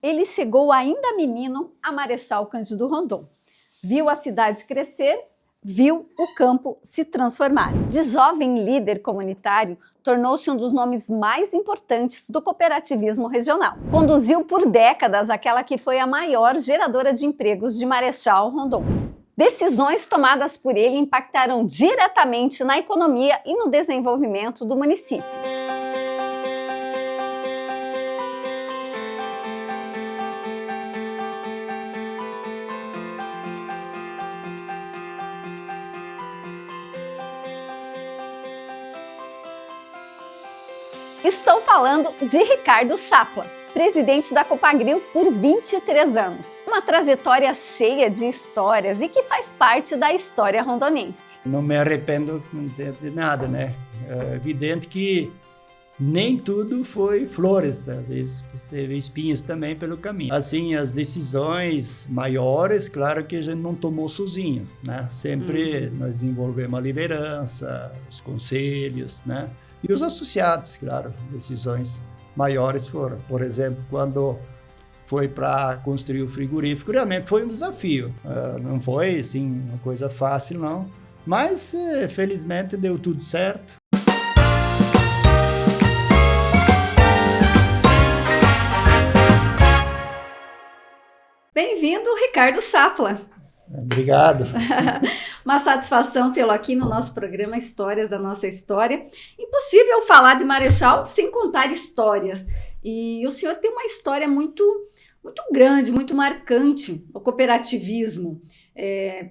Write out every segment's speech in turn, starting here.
Ele chegou ainda menino a Marechal Cândido Rondon. Viu a cidade crescer, viu o campo se transformar. De jovem líder comunitário, tornou-se um dos nomes mais importantes do cooperativismo regional. Conduziu por décadas aquela que foi a maior geradora de empregos de Marechal Rondon. Decisões tomadas por ele impactaram diretamente na economia e no desenvolvimento do município. Estou falando de Ricardo Chapla, presidente da Copagril por 23 anos. Uma trajetória cheia de histórias e que faz parte da história rondonense. Não me arrependo de nada, né? É evidente que nem tudo foi flores, talvez teve espinhos também pelo caminho. Assim, as decisões maiores, claro que a gente não tomou sozinho, né? Sempre nós envolvemos a liderança, os conselhos, né? E os associados, claro, decisões maiores foram. Por exemplo, quando foi para construir o frigorífico, realmente foi um desafio. Não foi, assim, uma coisa fácil, não. Mas, felizmente, deu tudo certo. Bem-vindo, Ricardo Chapla. Obrigado. Uma satisfação tê-lo aqui no nosso programa Histórias da Nossa História. Impossível falar de Marechal sem contar histórias. E o senhor tem uma história muito grande, muito marcante, o cooperativismo.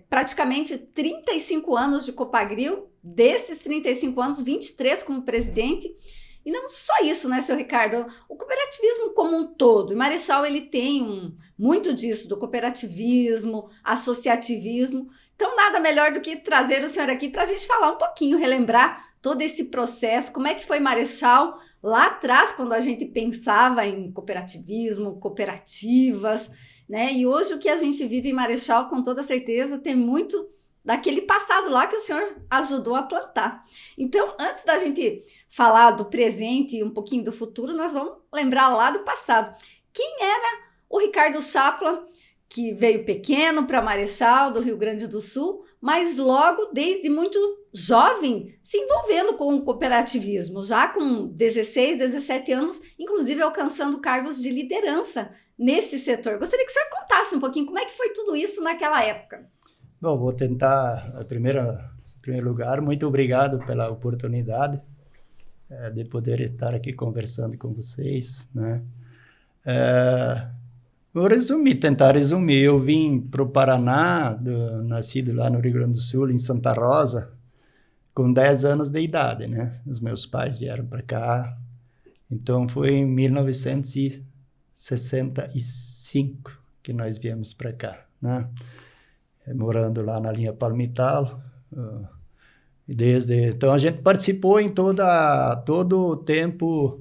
Praticamente 35 anos de Copagril, desses 35 anos, 23 como presidente. E não só isso, né, seu Ricardo? O cooperativismo como um todo. E Marechal, ele tem muito disso, do cooperativismo, associativismo. Então, nada melhor do que trazer o senhor aqui para a gente falar um pouquinho, relembrar todo esse processo, como é que foi Marechal lá atrás, quando a gente pensava em cooperativismo, cooperativas, né? E hoje o que a gente vive em Marechal, com toda certeza, tem muito daquele passado lá que o senhor ajudou a plantar. Então, antes da gente falar do presente e um pouquinho do futuro, nós vamos lembrar lá do passado. Quem era o Ricardo Chapla, que veio pequeno para Marechal, do Rio Grande do Sul, mas logo, desde muito jovem, se envolvendo com o cooperativismo, já com 16, 17 anos, inclusive alcançando cargos de liderança nesse setor. Gostaria que o senhor contasse um pouquinho como é que foi tudo isso naquela época. Bom, vou tentar, em primeiro lugar, muito obrigado pela oportunidade de poder estar aqui conversando com vocês, né? Vou tentar resumir. Eu vim para o Paraná, nascido lá no Rio Grande do Sul, em Santa Rosa, com 10 anos de idade, né? Os meus pais vieram para cá, então foi em 1965 que nós viemos para cá, né? Morando lá na linha Palmital. Então a gente participou em todo o tempo,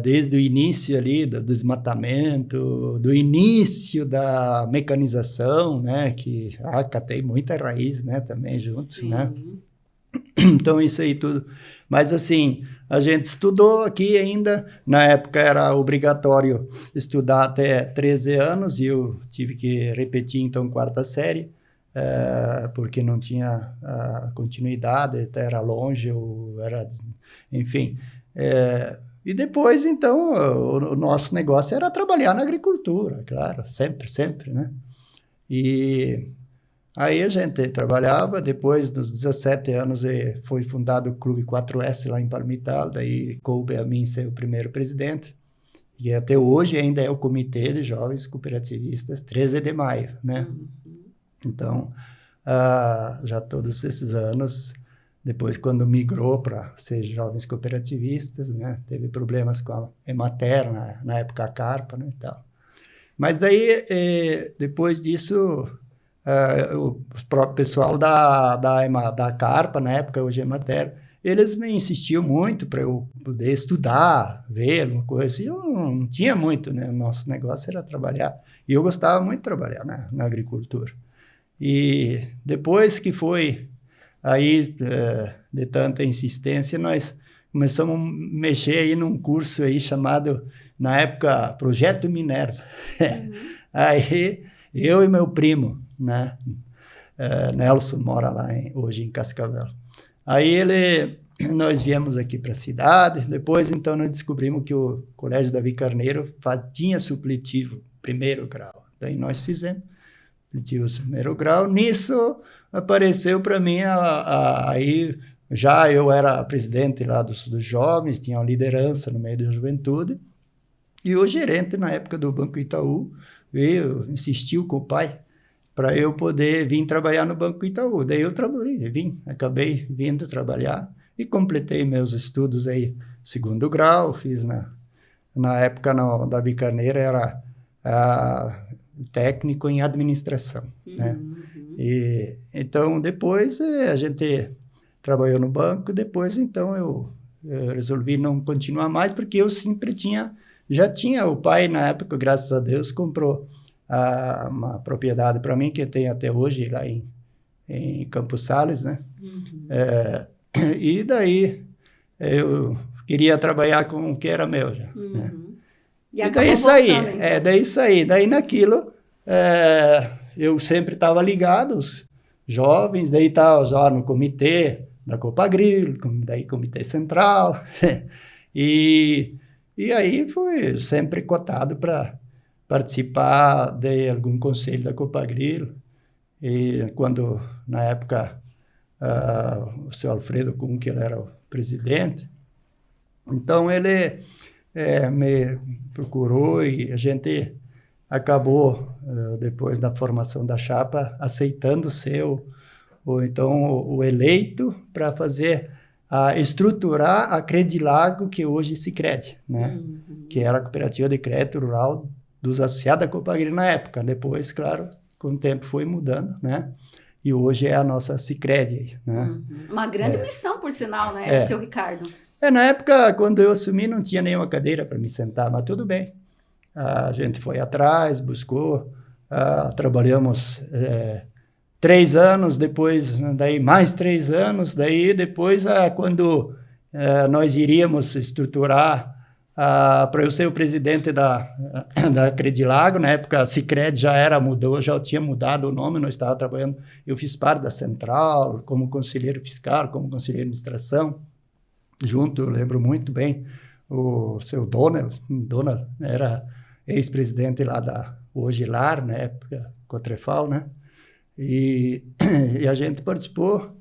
desde o início ali do desmatamento, do início da mecanização, né, que catei muita raiz, né, também juntos, né? Então isso aí tudo. Mas assim, a gente estudou aqui ainda, na época era obrigatório estudar até 13 anos, e eu tive que repetir então quarta série, porque não tinha continuidade, até era longe, enfim. E depois, então, o nosso negócio era trabalhar na agricultura, claro, sempre, né? E aí a gente trabalhava. Depois dos 17 anos foi fundado o Clube 4S lá em Palmital, daí coube a mim ser o primeiro presidente, e até hoje ainda é o Comitê de Jovens Cooperativistas 13 de Maio, né? Então, já todos esses anos, depois quando migrou para ser Jovens Cooperativistas, né, teve problemas com a Emater, na época a Carpa, né, e tal. Mas daí, depois disso, o próprio pessoal da Carpa, na época, hoje é Emater, eles me insistiam muito para eu poder estudar, ver alguma coisa, e eu não tinha muito, né? O nosso negócio era trabalhar, e eu gostava muito de trabalhar na agricultura. E depois que foi aí, de tanta insistência, nós começamos a mexer aí num curso aí chamado na época, Projeto Minerva. Aí, eu e meu primo, né? Nelson mora lá hoje em Cascavel. Aí nós viemos aqui para a cidade, depois então nós descobrimos que o Colégio Davi Carneiro tinha supletivo primeiro grau. Daí nós fizemos supletivo primeiro grau. Nisso apareceu para mim, aí já eu era presidente lá dos jovens, tinha uma liderança no meio da juventude, e o gerente na época do Banco Itaú insistiu com o pai para eu poder vir trabalhar no Banco Itaú. Daí eu acabei vindo trabalhar e completei meus estudos aí, segundo grau, fiz na época no Davi Carneiro, era técnico em administração, né? E, então, depois a gente trabalhou no banco, depois então eu resolvi não continuar mais, porque eu sempre já tinha, o pai na época, graças a Deus, comprou uma propriedade para mim, que tem até hoje lá em Campos Sales, né? E daí eu queria trabalhar com o que era meu já, né? E daí saí. Daí naquilo, eu sempre estava ligado, os jovens, daí estava já no comitê da Copagril, daí comitê central, e aí fui sempre cotado para participar de algum conselho da Copagril, e quando, na época, o seu Alfredo Kuhn, que ele era o presidente, então ele me procurou e a gente acabou, depois da formação da chapa, aceitando ser o eleito para estruturar a Credilago, que hoje se Sicredi, né? Que era a cooperativa de crédito rural dos associados da Copagril na época. Depois, claro, com o tempo foi mudando, né? E hoje é a nossa Sicredi, né? Uma grande missão, por sinal, né, seu Ricardo? Na época, quando eu assumi, não tinha nenhuma cadeira para me sentar, mas tudo bem. A gente foi atrás, buscou, trabalhamos 3 anos, depois, daí mais 3 anos, daí depois, quando nós iríamos estruturar para eu ser o presidente da Credilago, na época a Sicredi já tinha mudado o nome, nós estávamos trabalhando, eu fiz parte da central, como conselheiro fiscal, como conselheiro de administração, junto, eu lembro muito bem, o seu Donald era ex-presidente lá hoje LAR, na época, Cotrefal, né? E a gente participou,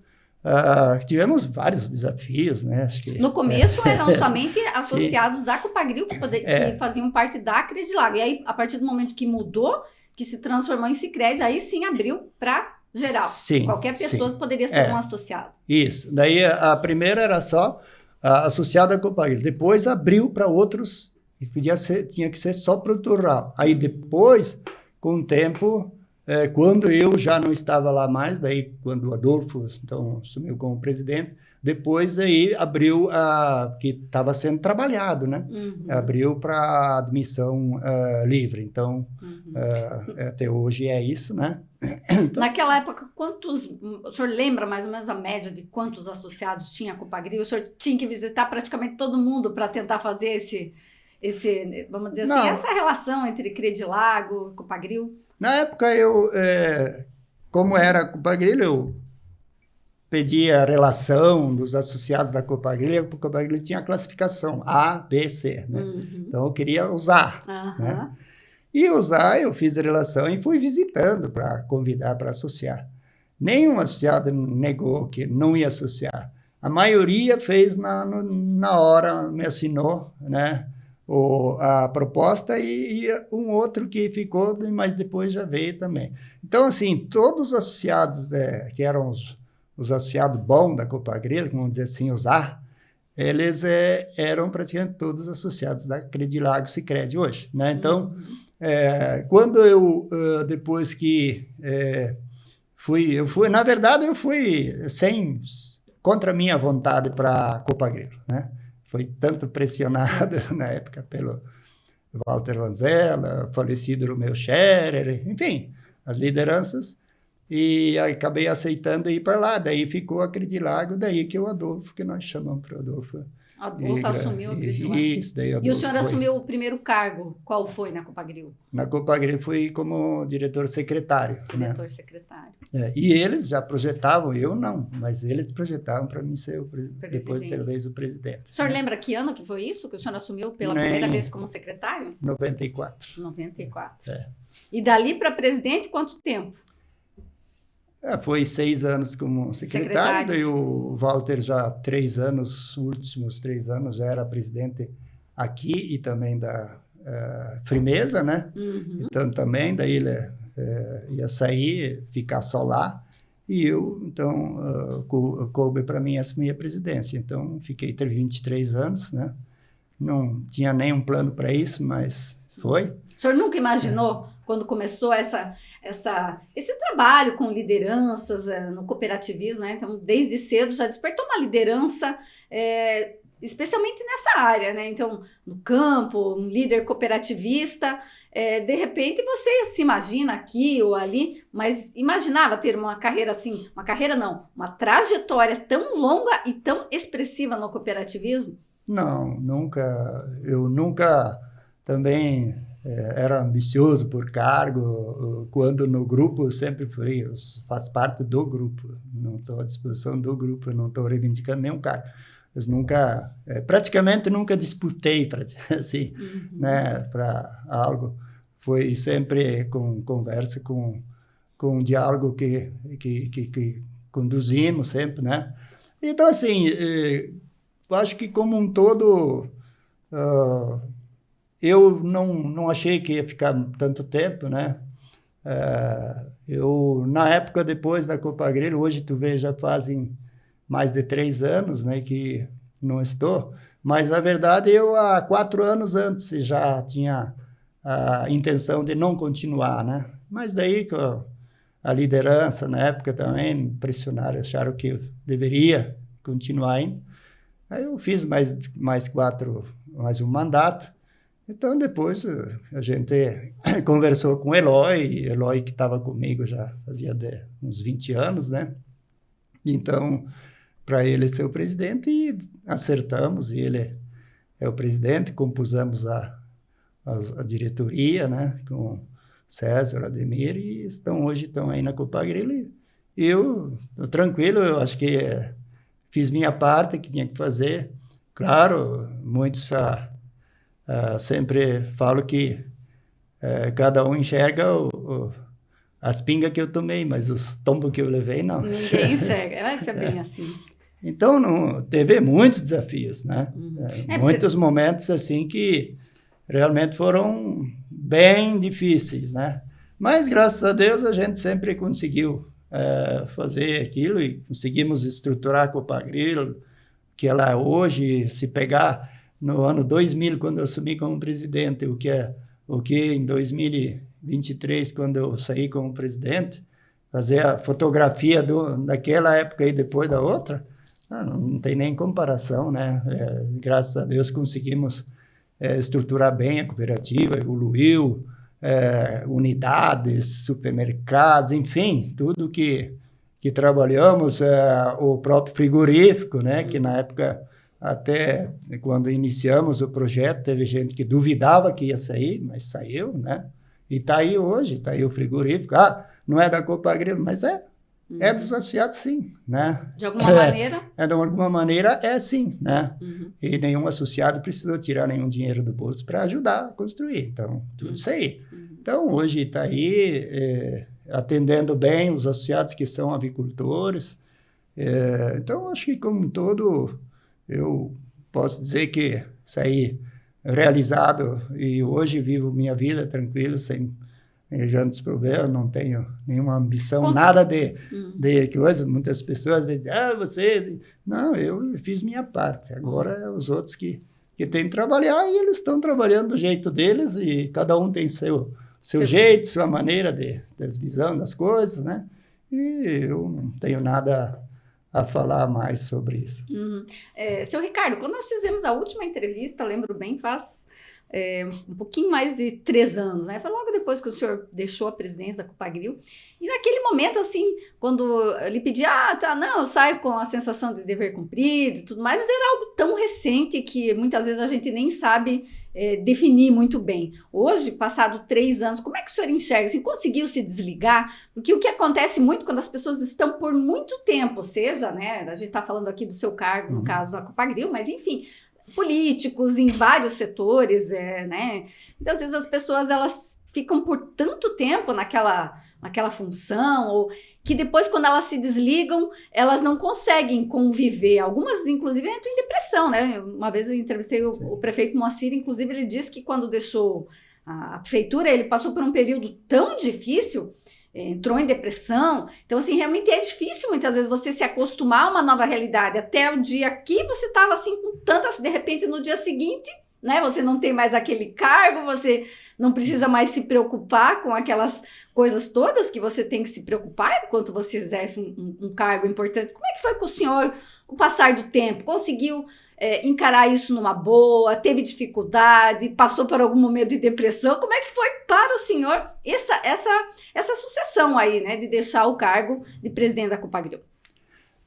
tivemos vários desafios, né? Acho que, no começo eram somente associados da Copagril que faziam parte da Credilago, e aí, a partir do momento que mudou, que se transformou em Sicredi, aí sim abriu para geral. Sim, qualquer pessoa poderia ser um associado. Isso, daí a primeira era só associada à Copagril, depois abriu para outros, e tinha que ser só produtor rural. Aí depois, com o tempo, quando eu já não estava lá mais, daí quando o Adolfo então assumiu como presidente, depois aí abriu que estava sendo trabalhado, né? Abriu para admissão livre, então até hoje é isso, né? Então, naquela época, o senhor lembra mais ou menos a média de quantos associados tinha a Copagril? O senhor tinha que visitar praticamente todo mundo para tentar fazer esse, vamos dizer assim, essa relação entre Credilago e Copagril? Na época, como era a Copagril, eu pedi a relação dos associados da Copagril, e a Copagril tinha a classificação A, B, C, né? Então, eu queria usar, né? E usar, eu fiz a relação e fui visitando para convidar para associar. Nenhum associado negou que não ia associar. A maioria fez na hora, me assinou, né? A proposta e um outro que ficou, mas depois já veio também. Então, assim, todos os associados que eram os associados bons da Copagril, vamos dizer assim, eles eram praticamente todos associados da Credilago Sicredi hoje, né? Então, quando depois que eu fui, na verdade, eu fui contra a minha vontade para a Copagril, né? Foi tanto pressionado na época pelo Walter Vanzella, falecido Romeu Scherer, enfim, as lideranças, e aí acabei aceitando ir para lá, daí ficou a Credilago, daí que o Adolfo, que nós chamamos para o Adolfo. Adolfo assumiu a presidência. Isso, daí E o senhor assumiu o primeiro cargo? Qual foi na Copagril? Na Copagril fui como diretor secretário. Diretor secretário. E eles já projetavam, eu não, mas eles projetavam para mim ser depois, talvez, o presidente. O senhor lembra que ano que foi isso? Que o senhor assumiu pela primeira vez como secretário? 94. 94. É. E dali para presidente, quanto tempo? Foi 6 anos como secretário, daí o Walter já 3 anos, os últimos 3 anos, já era presidente aqui e também da Frimeza, né? Uhum. Então também, daí ele ia sair, ficar só lá, e eu, então, coube para mim assumir a presidência. Então, fiquei 23 anos, né? Não tinha nenhum plano para isso, mas foi. O senhor nunca imaginou, quando começou esse trabalho com lideranças no cooperativismo, né? Então, desde cedo já despertou uma liderança, especialmente nessa área, né? Então, no campo, um líder cooperativista, de repente você se imagina aqui ou ali, mas imaginava ter uma carreira assim, uma trajetória tão longa e tão expressiva no cooperativismo? Não, nunca. Eu nunca também era ambicioso por cargo. Quando no grupo, eu sempre fui, eu faço parte do grupo, não estou à disposição do grupo, não estou reivindicando nenhum cargo. Eu nunca, praticamente nunca disputei, para dizer assim, né, para algo. Foi sempre com conversa, com um diálogo que conduzimos sempre, né? Então, assim, eu acho que como um todo, eu não achei que ia ficar tanto tempo, né? Eu, na época, depois da Copagril, hoje tu vê, já fazem mais de 3 anos, né, que não estou, mas, na verdade, eu há 4 anos antes já tinha a intenção de não continuar, né? Mas daí a liderança, na época, também me pressionaram, acharam que eu deveria continuar indo. Aí eu fiz mais um mandato. Então, depois a gente conversou com o Eloy que estava comigo já fazia uns 20 anos, né? Então, para ele ser o presidente, e acertamos, e ele é o presidente, compusemos a diretoria, né? Com César, Ademir, e hoje estão aí na Copagril. E eu tranquilo, eu acho que fiz minha parte que tinha que fazer. Claro, muitos sempre falo que cada um enxerga as pingas que eu tomei, mas os tombos que eu levei, não. Ninguém enxerga, isso é bem assim. Então, teve muitos desafios, né? Muitos momentos, assim, que realmente foram bem difíceis, né? Mas, graças a Deus, a gente sempre conseguiu fazer aquilo e conseguimos estruturar a Copagril, que ela é hoje, se pegar no ano 2000, quando eu assumi como presidente, o que em 2023, quando eu saí como presidente, fazer a fotografia daquela época e depois da outra, não tem nem comparação, né? Graças a Deus conseguimos estruturar bem a cooperativa, evoluiu, unidades, supermercados, enfim, tudo que trabalhamos, o próprio frigorífico, né? Que na época, até quando iniciamos o projeto, teve gente que duvidava que ia sair, mas saiu, né? E está aí hoje, está aí o frigorífico. Não é da Copagril, mas é dos associados, sim, né? De alguma maneira? De alguma maneira, sim, né? E nenhum associado precisou tirar nenhum dinheiro do bolso para ajudar a construir. Então, tudo isso aí. Então, hoje está aí atendendo bem os associados que são avicultores. Então, acho que, como um todo, eu posso dizer que saí realizado e hoje vivo minha vida tranquilo, sem grandes problemas, não tenho nenhuma ambição, nada de coisa. Muitas pessoas dizem, você... Não, eu fiz minha parte. Agora é os outros que têm que trabalhar, e eles estão trabalhando do jeito deles, e cada um tem seu jeito, sua maneira de visão das coisas, né? E eu não tenho nada a falar mais sobre isso. Seu Ricardo, quando nós fizemos a última entrevista, lembro bem, faz um pouquinho mais de 3 anos, né? Foi logo depois que o senhor deixou a presidência da Copagril. E naquele momento, assim, quando ele pedia, não, eu saio com a sensação de dever cumprido e tudo mais, mas era algo tão recente que muitas vezes a gente nem sabe definir muito bem. Hoje, passado 3 anos, como é que o senhor enxerga? Assim, conseguiu se desligar? Porque o que acontece muito quando as pessoas estão por muito tempo, seja, né, a gente está falando aqui do seu cargo, no caso da Copagril, mas enfim, políticos em vários setores, né? Então, às vezes as pessoas elas ficam por tanto tempo naquela função, ou que depois, quando elas se desligam, elas não conseguem conviver. Algumas, inclusive, entram em depressão, né? Uma vez eu entrevistei o prefeito Moacir, inclusive, ele disse que quando deixou a prefeitura, ele passou por um período tão difícil, entrou em depressão. Então, assim, realmente é difícil muitas vezes você se acostumar a uma nova realidade. Até o dia que você estava assim com tantas, de repente no dia seguinte, né, você não tem mais aquele cargo, você não precisa mais se preocupar com aquelas coisas todas que você tem que se preocupar enquanto você exerce um cargo importante. Como é que foi com o senhor o passar do tempo? Conseguiu encarar isso numa boa, teve dificuldade, passou por algum momento de depressão? Como é que foi para o senhor essa sucessão aí, né, de deixar o cargo de presidente da Copagril?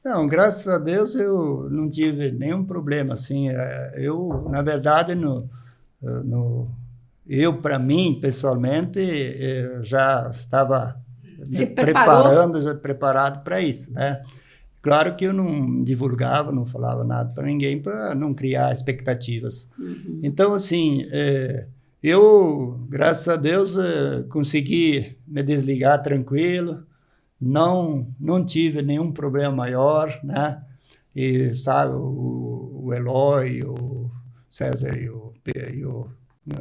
Não, graças a Deus eu não tive nenhum problema, assim, eu, na verdade, eu, para mim, pessoalmente, já estava preparado para isso, né? Claro que eu não divulgava, não falava nada para ninguém para não criar expectativas. Uhum. Então, assim, eu, graças a Deus, consegui me desligar tranquilo, não tive nenhum problema maior, né? E, sabe, o Eloy, o César e o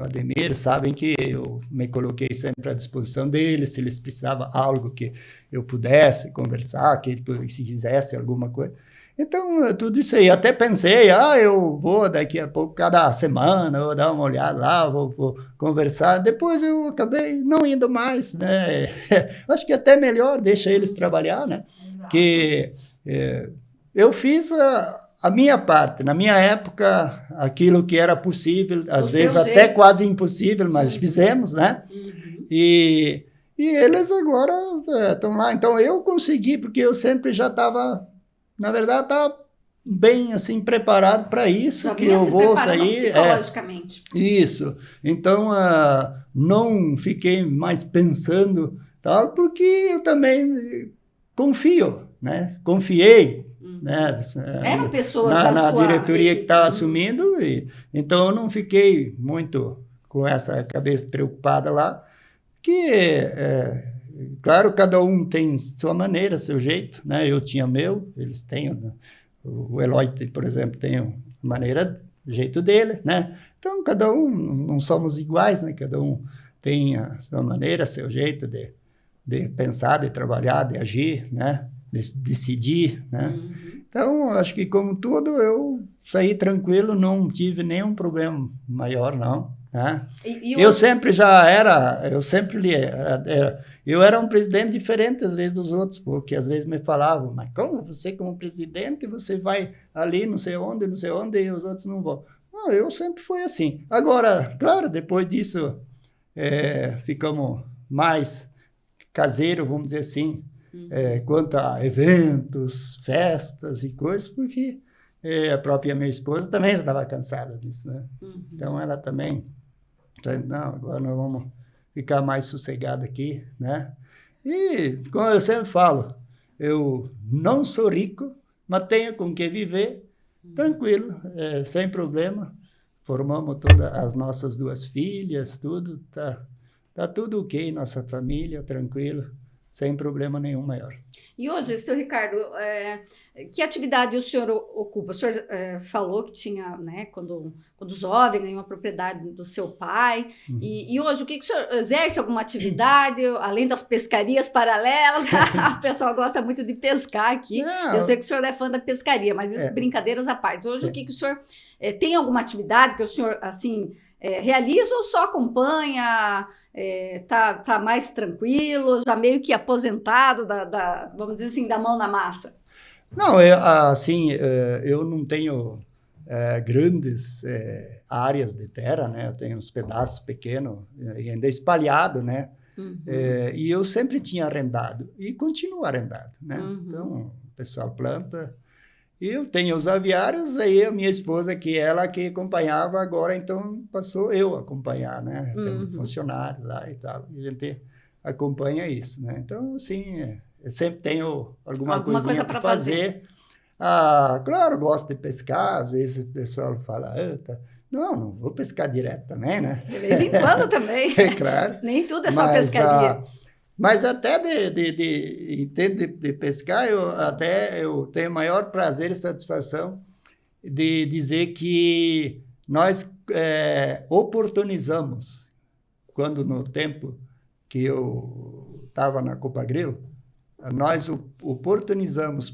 Ademir sabem que eu me coloquei sempre à disposição deles, se eles precisavam algo que eu pudesse conversar, que se quisesse alguma coisa. Então, tudo isso aí. Até pensei, eu vou daqui a pouco, cada semana, vou dar uma olhada lá, vou conversar. Depois eu acabei não indo mais, né? Acho que até melhor, deixa eles trabalhar, né? Porque eu fiz a minha parte. Na minha época, aquilo que era possível, às vezes até quase impossível, mas fizemos, né? Uhum. E eles agora estão lá. Então, eu consegui, porque eu sempre já estava... Na verdade, estava bem assim, preparado para isso, já que eu vou sair. Psicologicamente. Isso. Então, não fiquei mais pensando, tal, porque eu também confio, né? Confiei. Né? Eram pessoas na sua diretoria equipe, que estava assumindo, então eu não fiquei muito com essa cabeça preocupada lá, que... Claro, cada um tem sua maneira, seu jeito, né? Eu tinha meu, eles têm, o Eloy, por exemplo, tem a maneira, o jeito dele, né? Então, cada um, não somos iguais, né? Cada um tem a sua maneira, seu jeito de pensar, de trabalhar, de agir, né? De decidir, né? Uhum. Então, acho que como tudo, eu saí tranquilo, não tive nenhum problema maior, não. Né? Eu sempre eu era um presidente diferente às vezes dos outros, porque às vezes me falavam, mas como você como presidente, você vai ali não sei onde, e os outros não vão. Não, eu sempre fui assim. Agora, claro, depois disso, ficamos mais caseiros, vamos dizer assim, quanto a eventos, festas e coisas, porque a própria minha esposa também estava cansada disso, né? Uhum. Então, ela também... Não, agora nós vamos ficar mais sossegado aqui, né? E, como eu sempre falo, eu não sou rico, mas tenho com que viver tranquilo, sem problema. Formamos todas as nossas 2 filhas, tudo, tá tudo ok, nossa família, tranquilo, sem problema nenhum maior. E hoje, seu Ricardo, que atividade o senhor ocupa? O senhor falou que tinha, né, quando jovem, ganhou a propriedade do seu pai. Uhum. E hoje, o que o senhor exerce? Alguma atividade, além das pescarias paralelas? O pessoal gosta muito de pescar aqui. Não. Eu sei que o senhor é fã da pescaria, mas isso, brincadeiras à parte. Hoje, sim. O que o senhor tem alguma atividade que o senhor, assim... realiza ou só acompanha, tá mais tranquilo, já meio que aposentado, vamos dizer assim, da mão na massa? Não, assim, eu não tenho grandes áreas de terra, né? Eu tenho uns pedaços pequenos, ainda espalhado, né? E eu sempre tinha arrendado, e continuo arrendado, né? Então, o pessoal planta. E eu tenho os aviários, aí a minha esposa, que ela que acompanhava agora, então passou eu a acompanhar, né? Tem funcionários lá e tal, e a gente acompanha isso, né? Então, assim, eu sempre tenho alguma coisa para fazer. Claro, gosto de pescar, às vezes o pessoal fala, não vou pescar direto também, né? De vez em quando também. Claro. Nem tudo é só pescaria. Mas até de pescar, eu tenho maior prazer e satisfação de dizer que nós oportunizamos, quando no tempo que eu estava na Copagril, nós oportunizamos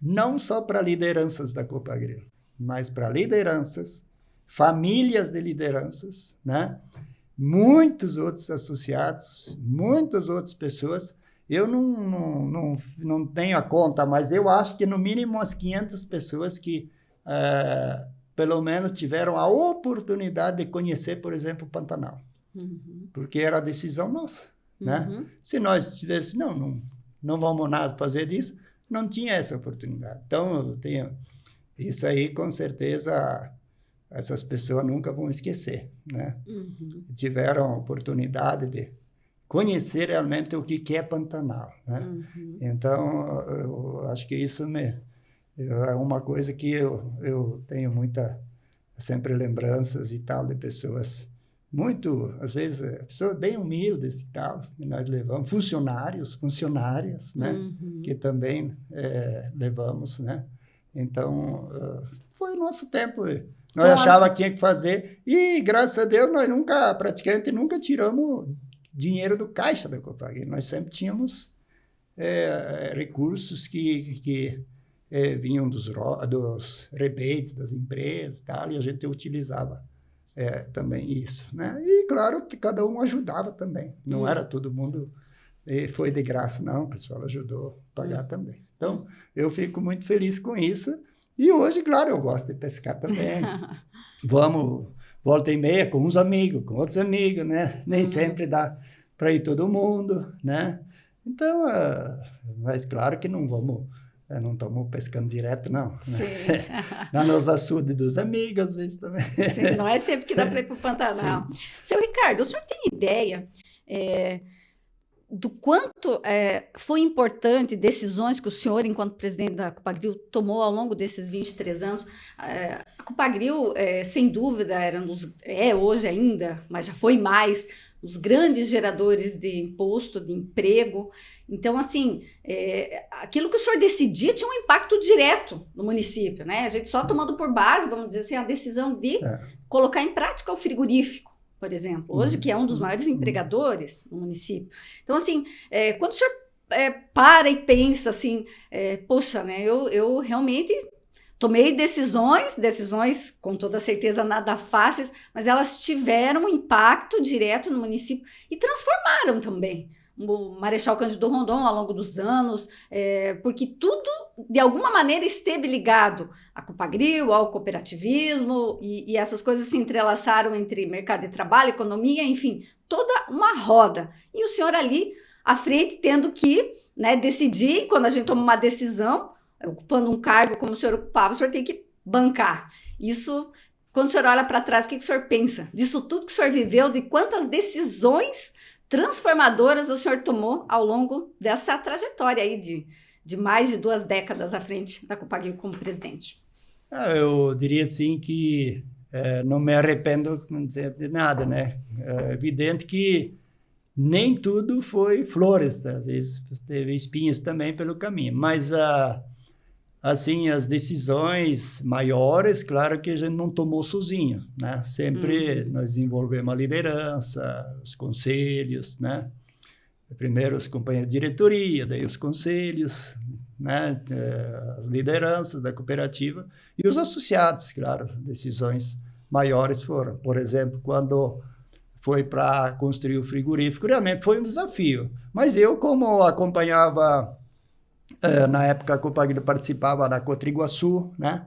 não só para lideranças da Copagril, mas para lideranças, famílias de lideranças, né? Muitos outros associados, muitas outras pessoas. Eu não tenho a conta, mas eu acho que no mínimo umas 500 pessoas que, pelo menos, tiveram a oportunidade de conhecer, por exemplo, o Pantanal. Porque era a decisão nossa, né? Se nós tivéssemos, não vamos nada fazer disso, não tinha essa oportunidade. Então, eu tenho isso aí, com certeza, essas pessoas nunca vão esquecer, né? Tiveram a oportunidade de conhecer realmente o que é Pantanal, né? Então, eu acho que isso é uma coisa que eu tenho sempre lembranças e tal, de pessoas às vezes, pessoas bem humildes e tal, que nós levamos, funcionárias, né? Que também levamos, né? Então, foi o nosso tempo. Nós achávamos que tinha que fazer, e graças a Deus nós praticamente nunca tiramos dinheiro do caixa da Copagri. Nós sempre tínhamos recursos que vinham dos rebates das empresas e tal, e a gente utilizava também isso, né? E claro que cada um ajudava também, não era todo mundo foi de graça, não, o pessoal ajudou a pagar também. Então, eu fico muito feliz com isso. E hoje, claro, eu gosto de pescar também. Vamos, volta e meia, com uns amigos, com outros amigos, né? Nem sempre dá para ir todo mundo, né? Então, mas claro que não estamos pescando direto, não. Sim. Né? Nos açudes dos amigos, às vezes também. Sim, não é sempre que dá para ir para o Pantanal. Sim. Seu Ricardo, o senhor tem ideia do quanto foi importante decisões que o senhor, enquanto presidente da Copagril, tomou ao longo desses 23 anos? A Copagril, sem dúvida, hoje ainda, mas já foi mais, os grandes geradores de imposto, de emprego. Então, assim, aquilo que o senhor decidia tinha um impacto direto no município, né? A gente só tomando por base, vamos dizer assim, a decisão de colocar em prática o frigorífico, por exemplo, hoje que é um dos maiores empregadores no município. Então, assim, quando o senhor para e pensa assim, poxa, né, eu realmente tomei decisões com toda certeza nada fáceis, mas elas tiveram um impacto direto no município e transformaram também o Marechal Cândido Rondon ao longo dos anos, porque tudo, de alguma maneira, esteve ligado à Copagril, ao cooperativismo, e essas coisas se entrelaçaram entre mercado de trabalho, economia, enfim, toda uma roda. E o senhor ali, à frente, tendo que, né, decidir, quando a gente toma uma decisão, ocupando um cargo como o senhor ocupava, o senhor tem que bancar. Isso, quando o senhor olha para trás, o que o senhor pensa? Disso tudo que o senhor viveu, de quantas decisões transformadoras o senhor tomou ao longo dessa trajetória aí de mais de 2 décadas à frente da Copagril como presidente? Eu diria assim que não me arrependo de nada, né? É evidente que nem tudo foi flores, às vezes teve espinhos também pelo caminho, mas assim, as decisões maiores, claro que a gente não tomou sozinho, né? Sempre nós desenvolvemos a liderança, os conselhos, né? Primeiro os companheiros de diretoria, daí os conselhos, né? As lideranças da cooperativa e os associados, claro, as decisões maiores foram. Por exemplo, quando foi para construir o frigorífico, realmente foi um desafio. Mas eu, como acompanhava... na época, a Copagril participava da Cotriguaçu, né?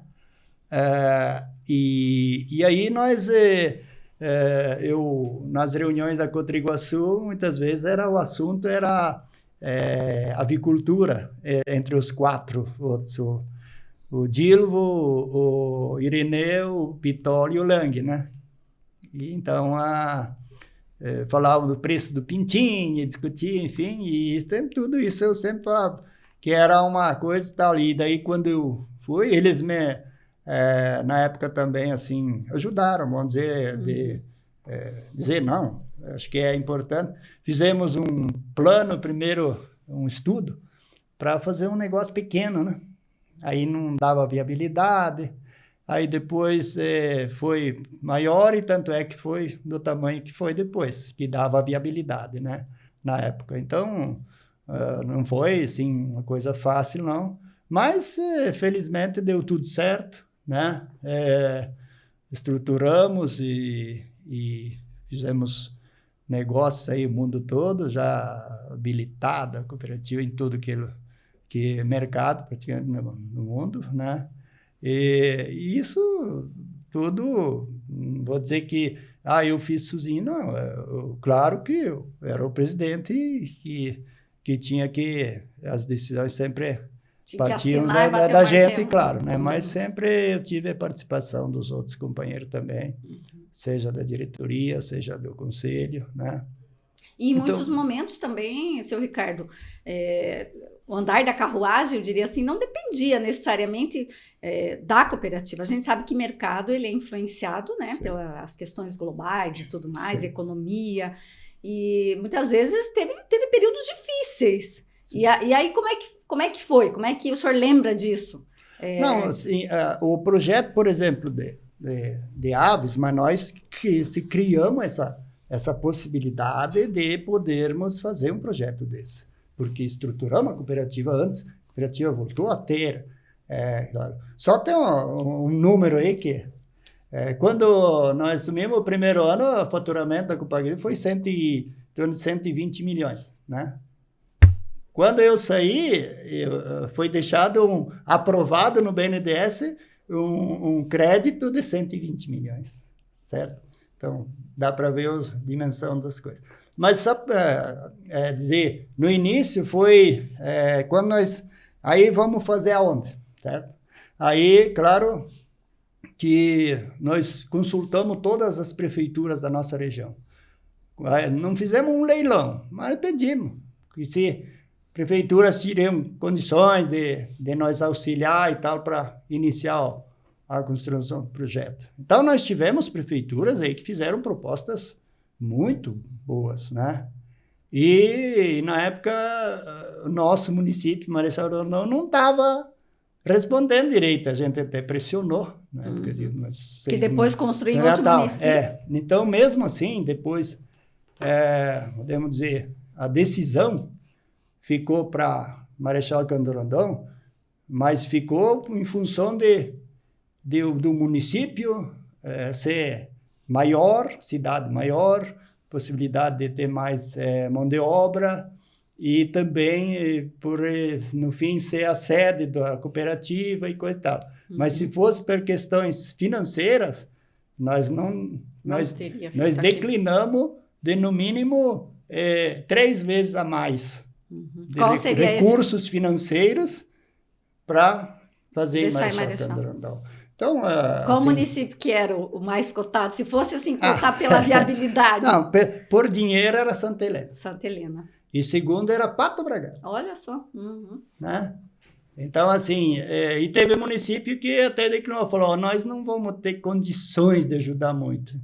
E aí nós, nas reuniões da Cotriguaçu, muitas vezes o assunto era avicultura, entre os 4 outros, o Dilvo, o Irineu, o Pitol e o Lang, né? E então, falavam do preço do pintinho, discutiam, enfim, e tudo isso eu sempre falava que era uma coisa e tal. E daí, quando eu fui, eles na época também, assim, ajudaram, vamos dizer, dizer não, acho que é importante. Fizemos um plano, primeiro, um estudo, para fazer um negócio pequeno, né? Aí não dava viabilidade, aí depois foi maior, e tanto é que foi do tamanho que foi depois, que dava viabilidade, né? Na época. Então, não foi, assim, uma coisa fácil, não. Mas, felizmente, deu tudo certo, né? Estruturamos e fizemos negócios aí o mundo todo, já habilitada, cooperativa em tudo que é mercado, praticamente no mundo, né? E isso tudo, vou dizer que eu fiz sozinho, não. Claro que eu era o presidente que tinha as decisões sempre partiam da gente, claro, né? Mas sempre eu tive a participação dos outros companheiros também, seja da diretoria, seja do conselho, né? E em muitos momentos também, seu Ricardo, o andar da carruagem, eu diria assim, não dependia necessariamente da cooperativa. A gente sabe que mercado ele é influenciado, né, pelas questões globais e tudo mais, economia, e muitas vezes teve períodos difíceis. E aí como é que foi? Como é que o senhor lembra disso? Não, assim, o projeto, por exemplo, de aves, mas nós criamos essa possibilidade de podermos fazer um projeto desse, porque estruturamos a cooperativa antes, a cooperativa voltou a ter, claro. Só tem um número aí que, quando nós assumimos o primeiro ano, o faturamento da Copagri foi 120 milhões, né? Quando eu saí, foi deixado aprovado no BNDES um crédito de 120 milhões, certo? Então, dá para ver a dimensão das coisas. Mas só para dizer, no início foi quando aí vamos fazer aonde, certo? Aí, claro que nós consultamos todas as prefeituras da nossa região. Não fizemos um leilão, mas pedimos que se prefeituras teriam condições de nós auxiliar e tal para iniciar a construção do projeto. Então, nós tivemos prefeituras aí que fizeram propostas muito boas, né? E, na época, o nosso município, Marechal Rondon, não estava respondendo direito. A gente até pressionou, né? Que depois construiu em outro município. Então, mesmo assim, depois, podemos dizer, a decisão ficou para Marechal Rondon, mas ficou em função do município ser maior, cidade maior, possibilidade de ter mais mão de obra e também, no fim, ser a sede da cooperativa e coisa e tal. Mas se fosse por questões financeiras, nós declinamos de, no mínimo, 3 vezes a mais Qual seria recursos financeiros para fazer Marechal Rondon. Então, qual município que era o mais cotado? Se fosse assim, cotar pela viabilidade. Não, por dinheiro era Santa Helena. Santa Helena. E segundo era Pato Bragado. Olha só. Né? Então, assim, e teve município que até declarou, falou, nós não vamos ter condições de ajudar muito.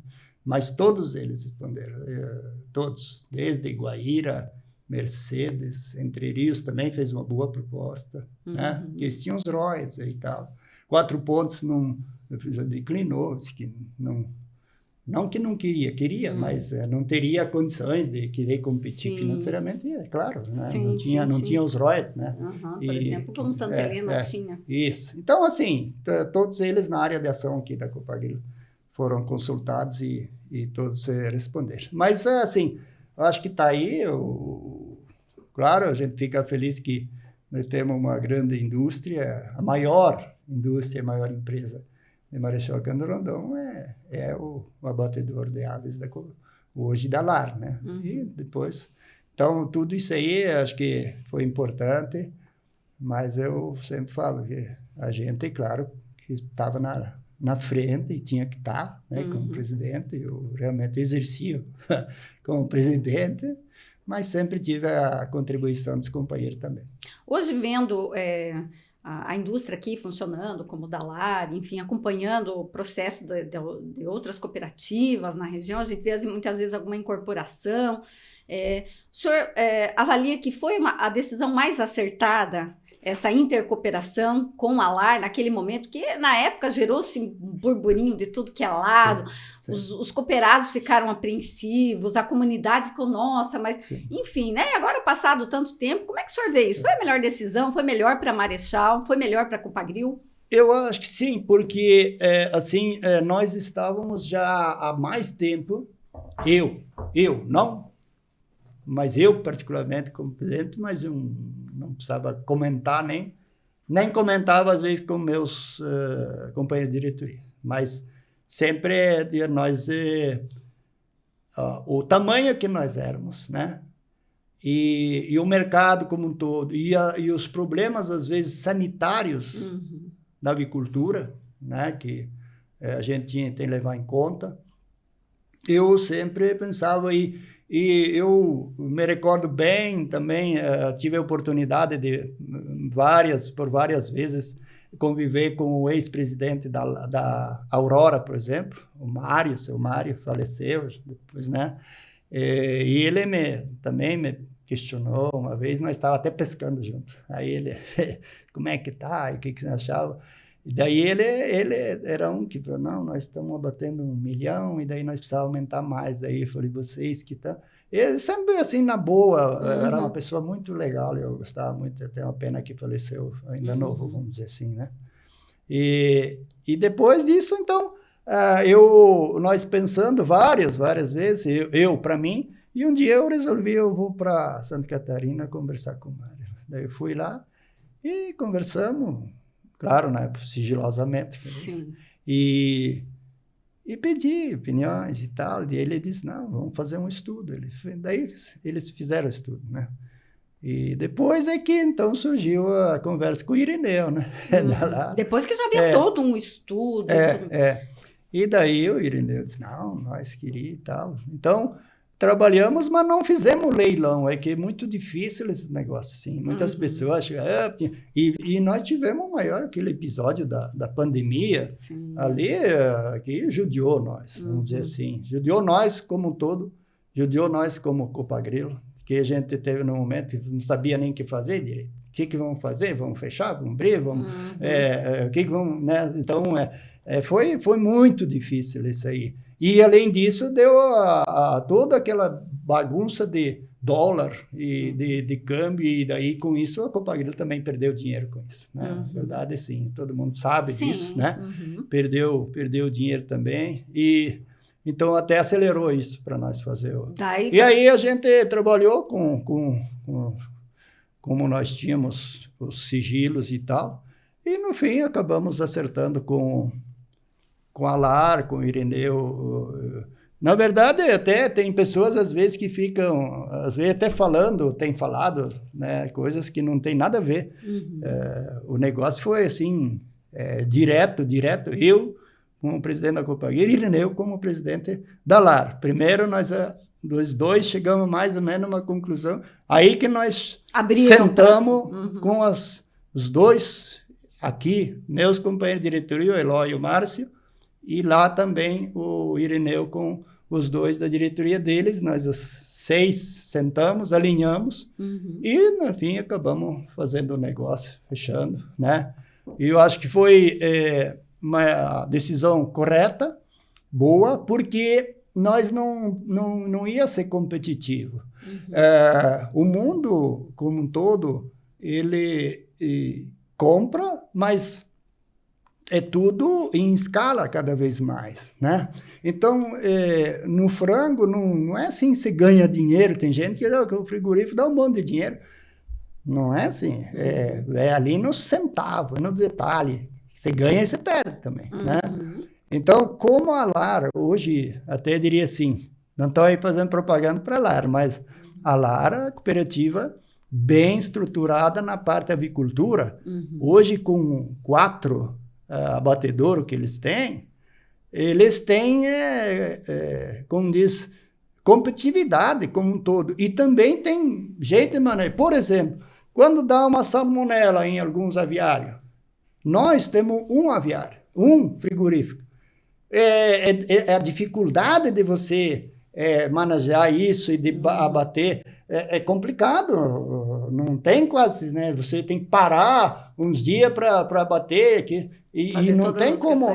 Mas todos eles responderam, todos, desde Iguaíra, Mercedes, Entre Rios também fez uma boa proposta, né? Que eles tinham os royalties e tal. 4 Pontos já declinou, disse que não que não queria, mas não teria condições de querer competir financeiramente, claro, né? Não tinha os royalties, né? Por exemplo, como Santa Helena tinha. Isso. Então, assim, todos eles na área de ação aqui da Copagri foram consultados e todos responderam. Mas, assim, eu acho que está aí, claro, a gente fica feliz que nós temos uma grande indústria, a maior indústria, a maior empresa de Marechal Cândido Rondon é o abatedor de aves hoje da LAR, né? E depois... Então, tudo isso aí, acho que foi importante, mas eu sempre falo que a gente, claro, que estava na frente e tinha que estar, né, como presidente. Eu realmente exercia como presidente, mas sempre tive a contribuição dos companheiros também. Hoje, vendo a indústria aqui funcionando, como o da LAR, enfim, acompanhando o processo de outras cooperativas na região, a gente vê muitas vezes alguma incorporação. O senhor avalia que foi a decisão mais acertada, essa intercooperação com a LAR naquele momento, que na época gerou-se um burburinho de tudo que é lado, sim. Os cooperados ficaram apreensivos, a comunidade ficou, nossa, mas sim. Enfim, né? Agora passado tanto tempo, como é que o senhor vê isso? Foi a melhor decisão? Foi melhor para Marechal? Foi melhor para Copagril? Eu acho que sim, porque nós estávamos já há mais tempo, mas eu particularmente como presidente, mas eu não precisava comentar, nem comentava às vezes com meus companheiros de diretoria, mas sempre nós, o tamanho que nós éramos, né? E o mercado como um todo, e os problemas às vezes sanitários da avicultura, né? Que a gente tem que levar em conta. Eu sempre pensava e eu me recordo bem também, tive a oportunidade de por várias vezes conviver com o ex-presidente da Aurora, por exemplo, o seu Mário, faleceu depois, né? E ele também me questionou uma vez, nós estávamos até pescando junto. Aí ele, como é que tá? E o que você achava? E daí ele era um que falou, não, nós estamos abatendo 1 milhão e daí nós precisamos aumentar mais. Daí eu falei, vocês que estão... Ele sempre assim, na boa, era uma pessoa muito legal, eu gostava muito, até uma pena que faleceu ainda novo, vamos dizer assim, né? E depois disso, então, nós pensando várias vezes, eu para mim, e um dia eu resolvi, eu vou para Santa Catarina conversar com o Mário. Daí eu fui lá e conversamos, claro, né, sigilosamente. Sim. E pedi opiniões e tal, e ele disse, não, vamos fazer um estudo. Daí eles fizeram o estudo, né? E depois é que, então, surgiu a conversa com o Irineu, né? Depois que já havia todo um estudo. E daí o Irineu disse, não, nós queríamos e tal. Então, trabalhamos, mas não fizemos leilão. É que é muito difícil esse negócio, assim. Muitas pessoas acham... E nós tivemos aquele episódio da pandemia. Sim. Ali, que judiou nós, vamos dizer assim. Judiou nós como um todo, judiou nós como Copagril, que a gente teve no momento, não sabia nem o que fazer direito. O que vamos fazer? Vamos fechar? Vamos abrir? Vamos... o que vamos... Né? Então, foi muito difícil isso aí. E, além disso, deu toda aquela bagunça de dólar e de câmbio, e daí, com isso, a Copagril também perdeu dinheiro com isso. Né? Na verdade, sim, todo mundo sabe disso, né? Perdeu dinheiro também, e então até acelerou isso para nós fazer. E aí a gente trabalhou como nós tínhamos os sigilos e tal, e, no fim, acabamos acertando com a LAR, com o Irineu. Na verdade, até tem pessoas, às vezes, que ficam, às vezes, até tem falado, né, coisas que não tem nada a ver. O negócio foi, assim, direto. Eu, como presidente da Copagril, e Irineu como presidente da LAR. Primeiro, nós dois chegamos mais ou menos a uma conclusão. Aí que nós sentamos com os dois aqui, meus companheiros de diretoria, o Eloy e o Márcio, e lá também o Irineu com os dois da diretoria deles, nós os 6 sentamos, alinhamos, e, no fim, acabamos fazendo o negócio, fechando, né? E eu acho que foi uma decisão correta, boa, porque nós não ia ser competitivo. O mundo, como um todo, ele compra, mas é tudo em escala cada vez mais, né? Então, no frango, não é assim que você ganha dinheiro. Tem gente que o frigorífico dá um monte de dinheiro. Não é assim. É ali no centavo, no detalhe. Você ganha e você perde também, né? Então, como a LAR, hoje, até diria assim, não estou aí fazendo propaganda para a LAR, mas a LAR é a cooperativa bem estruturada na parte da avicultura. Hoje, com 4 abatedouros que eles têm, como diz, competitividade como um todo. E também tem jeito de manejo. Por exemplo, quando dá uma salmonela em alguns aviários, nós temos um aviário, um frigorífico. A dificuldade de você manejar isso e de abater é complicado. Não tem quase, né? Você tem que parar uns dias para abater. E não tem como.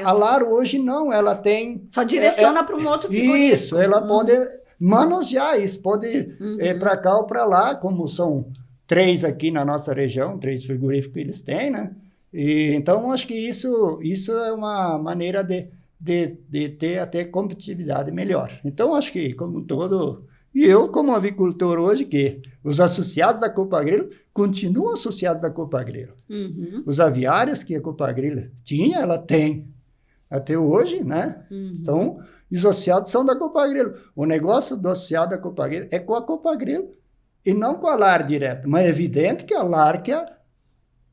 A LAR hoje não, ela tem. Só direciona para um outro frigorífico. Isso, ela pode manusear isso, pode ir para cá ou para lá, como são 3 aqui na nossa região, 3 frigoríficos que eles têm, né? Então, acho que isso é uma maneira de ter até competitividade melhor. Então, acho que, como um todo, e eu, como avicultor hoje, que os associados da Copagrilo continuam associados da Copagrilo. Os aviários que a Copagrilo tinha, ela tem até hoje, né? Então, os associados são da Copagrilo. O negócio do associado da Copagrilo é com a Copagrilo e não com a LAR direto. Mas é evidente que a LAR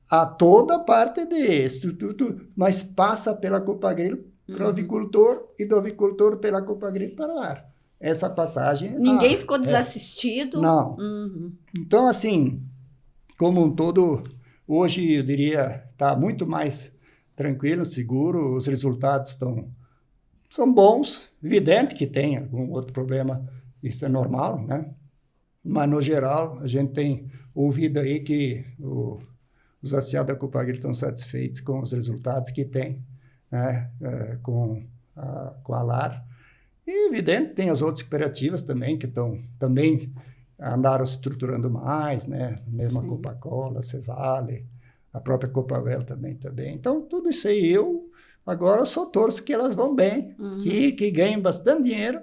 a toda parte de estrutura, mas passa pela Copagrilo para o avicultor e do avicultor pela Copagrilo para a LAR. Essa passagem... Ninguém ficou desassistido? Não. Então, assim, como um todo, hoje eu diria, está muito mais tranquilo, seguro, os resultados são bons, evidente que tem algum outro problema, isso é normal, né? Mas, no geral, a gente tem ouvido aí que os associados da Copagrilo estão satisfeitos com os resultados que tem, né? Com a LAR. E, evidente, tem as outras cooperativas também, que também andaram se estruturando mais, né? Mesmo a Coca-Cola, a Cevale, a própria Copavel também. Então, tudo isso aí, eu agora só torço que elas vão bem, que ganhem bastante dinheiro,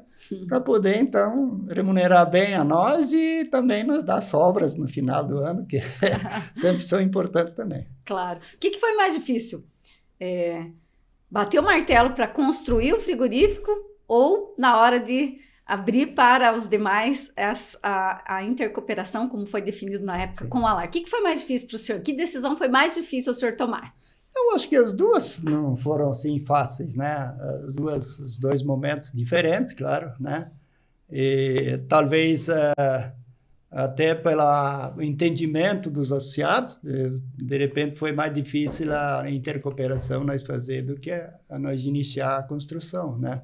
para poder, então, remunerar bem a nós e também nos dar sobras no final do ano, que sempre são importantes também. Claro. O que foi mais difícil? Bater o martelo para construir o frigorífico ou na hora de abrir para os demais a intercooperação, como foi definido na época com a LAR? O que foi mais difícil para o senhor? Que decisão foi mais difícil o senhor tomar? Eu acho que as duas não foram assim fáceis, né? Os 2 momentos diferentes, claro, né? E talvez até pelo entendimento dos associados, de repente foi mais difícil a intercooperação nós fazer do que a nós iniciar a construção, né?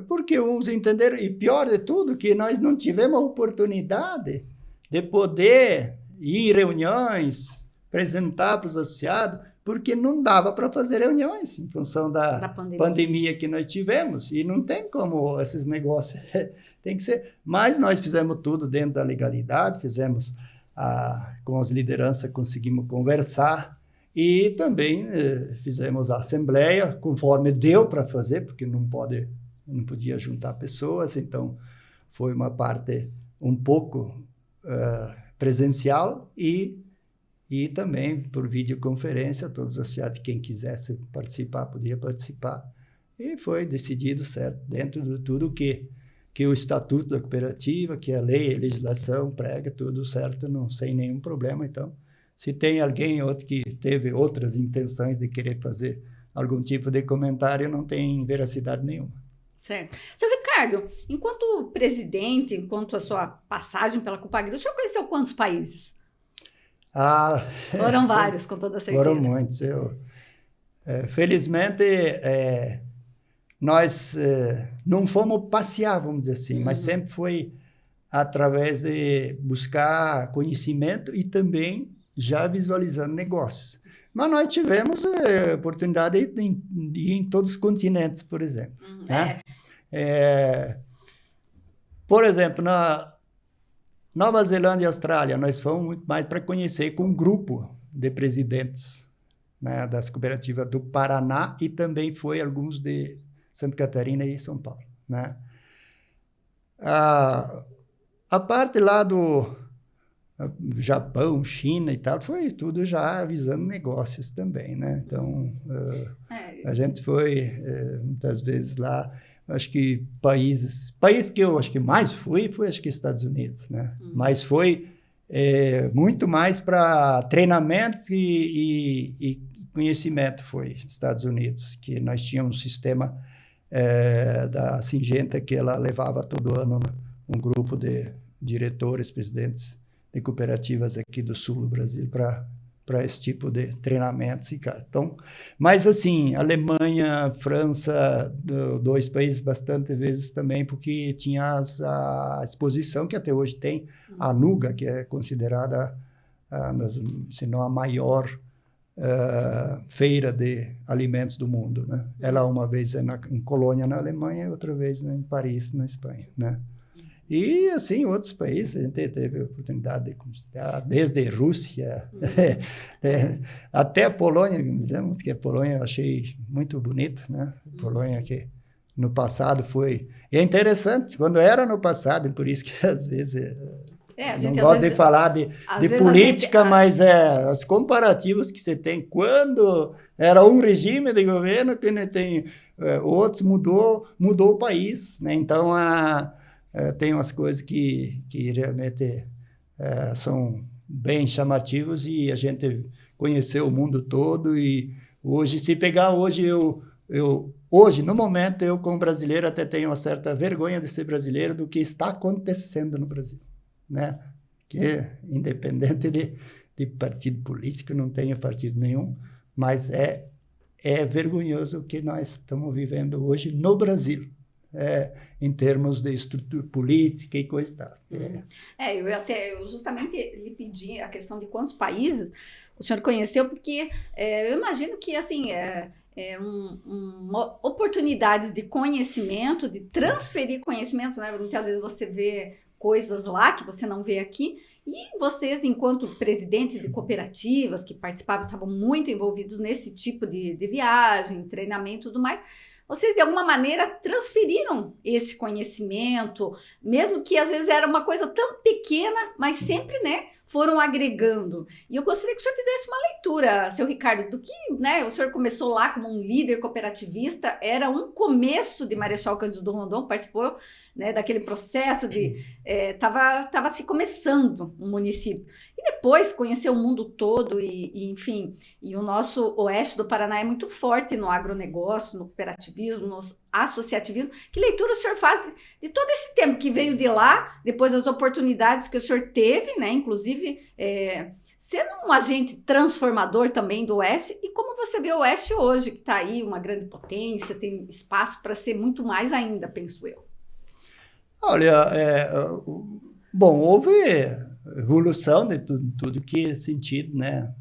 Porque uns entenderam, e pior de tudo, que nós não tivemos a oportunidade de poder ir em reuniões, apresentar para os associados, porque não dava para fazer reuniões em função da pandemia que nós tivemos. E não tem como esses negócios. Tem que ser. Mas nós fizemos tudo dentro da legalidade, fizemos com as lideranças, conseguimos conversar e também fizemos a assembleia, conforme deu para fazer, porque não podia juntar pessoas, então foi uma parte um pouco presencial e também por videoconferência, todos os associados, quem quisesse participar, podia participar. E foi decidido certo, dentro de tudo que o Estatuto da Cooperativa, que a lei, a legislação prega, tudo certo, sem nenhum problema. Então, se tem alguém outro que teve outras intenções de querer fazer algum tipo de comentário, não tem veracidade nenhuma. Certo. Seu Ricardo, enquanto presidente, enquanto a sua passagem pela Copagrilo, o senhor conheceu quantos países? Foram vários, com toda certeza. Foram muitos. Felizmente, nós não fomos passear, vamos dizer assim, mas sempre foi através de buscar conhecimento e também já visualizando negócios. Mas nós tivemos a oportunidade de ir em todos os continentes, por exemplo. Né? Por exemplo, na Nova Zelândia e Austrália, nós fomos muito mais para conhecer com um grupo de presidentes, né, das cooperativas do Paraná e também foi alguns de Santa Catarina e São Paulo. Né? A parte lá Japão, China e tal, foi tudo já visando negócios também, né? Então, a gente foi muitas vezes lá, acho que país que eu acho que mais fui acho que Estados Unidos, né? Mas foi muito mais para treinamentos e conhecimento foi Estados Unidos, que nós tínhamos um sistema da Syngenta que ela levava todo ano um grupo de diretores, presidentes de cooperativas aqui do sul do Brasil para esse tipo de treinamentos. Então, mas assim, Alemanha, França, dois países bastante vezes também, porque tinha a exposição que até hoje tem, a Nuga, que é considerada, se não a maior feira de alimentos do mundo, né? Ela uma vez em Colônia, na Alemanha, e outra vez em Paris, na Espanha, né? E, assim, outros países, a gente teve a oportunidade de conquistar, desde Rússia, até a Polônia, dizemos que a Polônia eu achei muito bonito, né? A Polônia que no passado foi... E é interessante, quando era no passado, e por isso que às vezes... não gosto de falar de política, mas os comparativos que você tem quando era um regime de governo, que tem outros, mudou o país, né? Então, tem umas coisas que realmente são bem chamativas e a gente conheceu o mundo todo e hoje, se pegar hoje, hoje, no momento, eu como brasileiro até tenho uma certa vergonha de ser brasileiro do que está acontecendo no Brasil, né? Que independente de partido político, não tenho partido nenhum, mas é vergonhoso o que nós estamos vivendo hoje no Brasil. Em termos de estrutura política e coisa e tal. Eu justamente lhe pedi a questão de quantos países o senhor conheceu, porque eu imagino que, assim, oportunidades de conhecimento, de transferir conhecimentos, né? Muitas vezes você vê coisas lá que você não vê aqui, e vocês, enquanto presidentes de cooperativas que participavam, estavam muito envolvidos nesse tipo de viagem, treinamento e tudo mais, vocês, de alguma maneira, transferiram esse conhecimento, mesmo que às vezes era uma coisa tão pequena, mas sempre, né, foram agregando. E eu gostaria que o senhor fizesse uma leitura, seu Ricardo, do que, né, o senhor começou lá como um líder cooperativista, era um começo de Marechal Cândido Rondon, participou, né, daquele processo de... Tava se começando o município. E depois conheceu o mundo todo enfim, e o nosso oeste do Paraná é muito forte no agronegócio, no cooperativismo, no associativismo. Que leitura o senhor faz de todo esse tempo que veio de lá, depois das oportunidades que o senhor teve, né, inclusive sendo um agente transformador também do oeste, e como você vê o oeste hoje, que está aí uma grande potência, tem espaço para ser muito mais ainda, penso eu. Olha, bom, houve evolução de tudo que é sentido, né?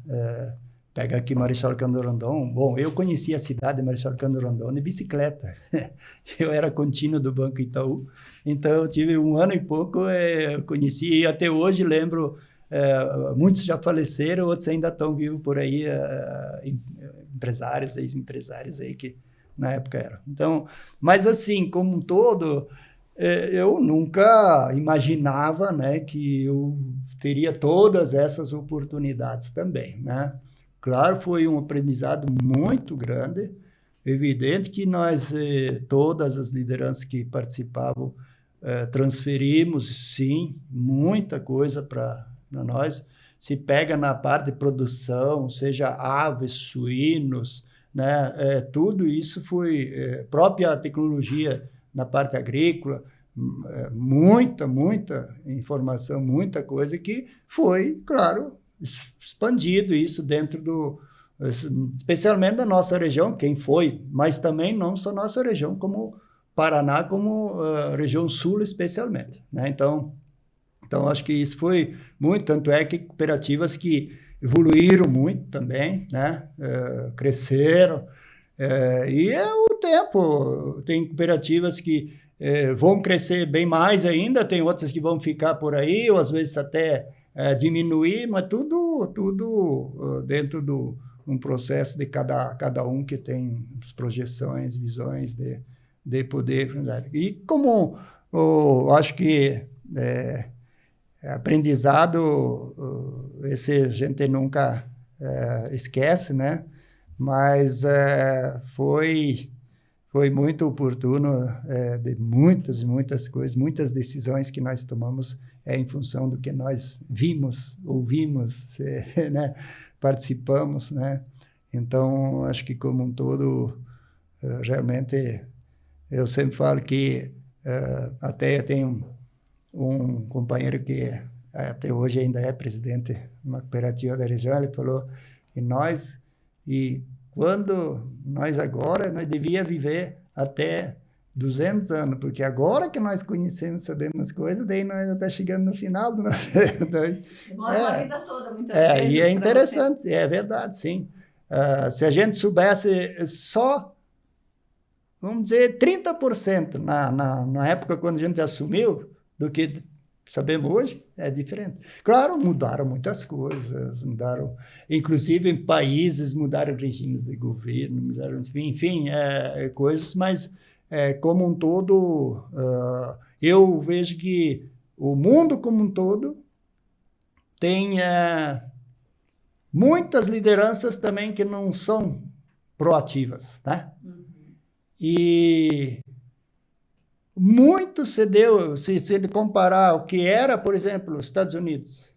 Pega aqui Marechal Cândido Rondon. Bom, eu conheci a cidade de Marechal Cândido Rondon de bicicleta. Eu era contínuo do Banco Itaú, então eu tive 1 ano e pouco, conheci e até hoje lembro, muitos já faleceram, outros ainda estão vivos por aí, empresários, ex-empresários aí que na época eram. Então, mas assim, como um todo... eu nunca imaginava, né, que eu teria todas essas oportunidades também, né? Claro, foi um aprendizado muito grande, evidente que nós, todas as lideranças que participavam, transferimos, sim, muita coisa para nós. Se pega na parte de produção, seja aves, suínos, né, tudo isso foi própria tecnologia na parte agrícola, muita informação, muita coisa que foi, claro, expandido isso dentro especialmente da nossa região, quem foi, mas também não só nossa região, como Paraná, como região sul especialmente, né? Então, acho que isso foi muito, tanto é que cooperativas que evoluíram muito também, né? Cresceram, e o tempo, tem cooperativas que vão crescer bem mais ainda, tem outras que vão ficar por aí, ou às vezes até diminuir, mas tudo dentro de um processo de cada um que tem as projeções, visões de poder. E como eu acho que aprendizado, esse a gente nunca esquece, né? Mas foi muito oportuno, de muitas coisas, muitas decisões que nós tomamos em função do que nós vimos, ouvimos, né? Participamos, né? Então, acho que como um todo, realmente, eu sempre falo que até eu tenho um companheiro que até hoje ainda é presidente de uma cooperativa da região, ele falou que nós nós devia viver até 200 anos, porque agora que nós conhecemos, sabemos as coisas, daí nós já está chegando no final do nosso... Demora a vida toda, muitas vezes. E é interessante, é verdade, sim. Se a gente soubesse só, vamos dizer, 30% na época quando a gente assumiu, do que sabemos hoje, é diferente. Claro, mudaram muitas coisas, inclusive em países mudaram regimes de governo, enfim, coisas, mas como um todo, eu vejo que o mundo como um todo tem muitas lideranças também que não são proativas, né? Uhum. E muito se deu, se ele comparar o que era, por exemplo, os Estados Unidos.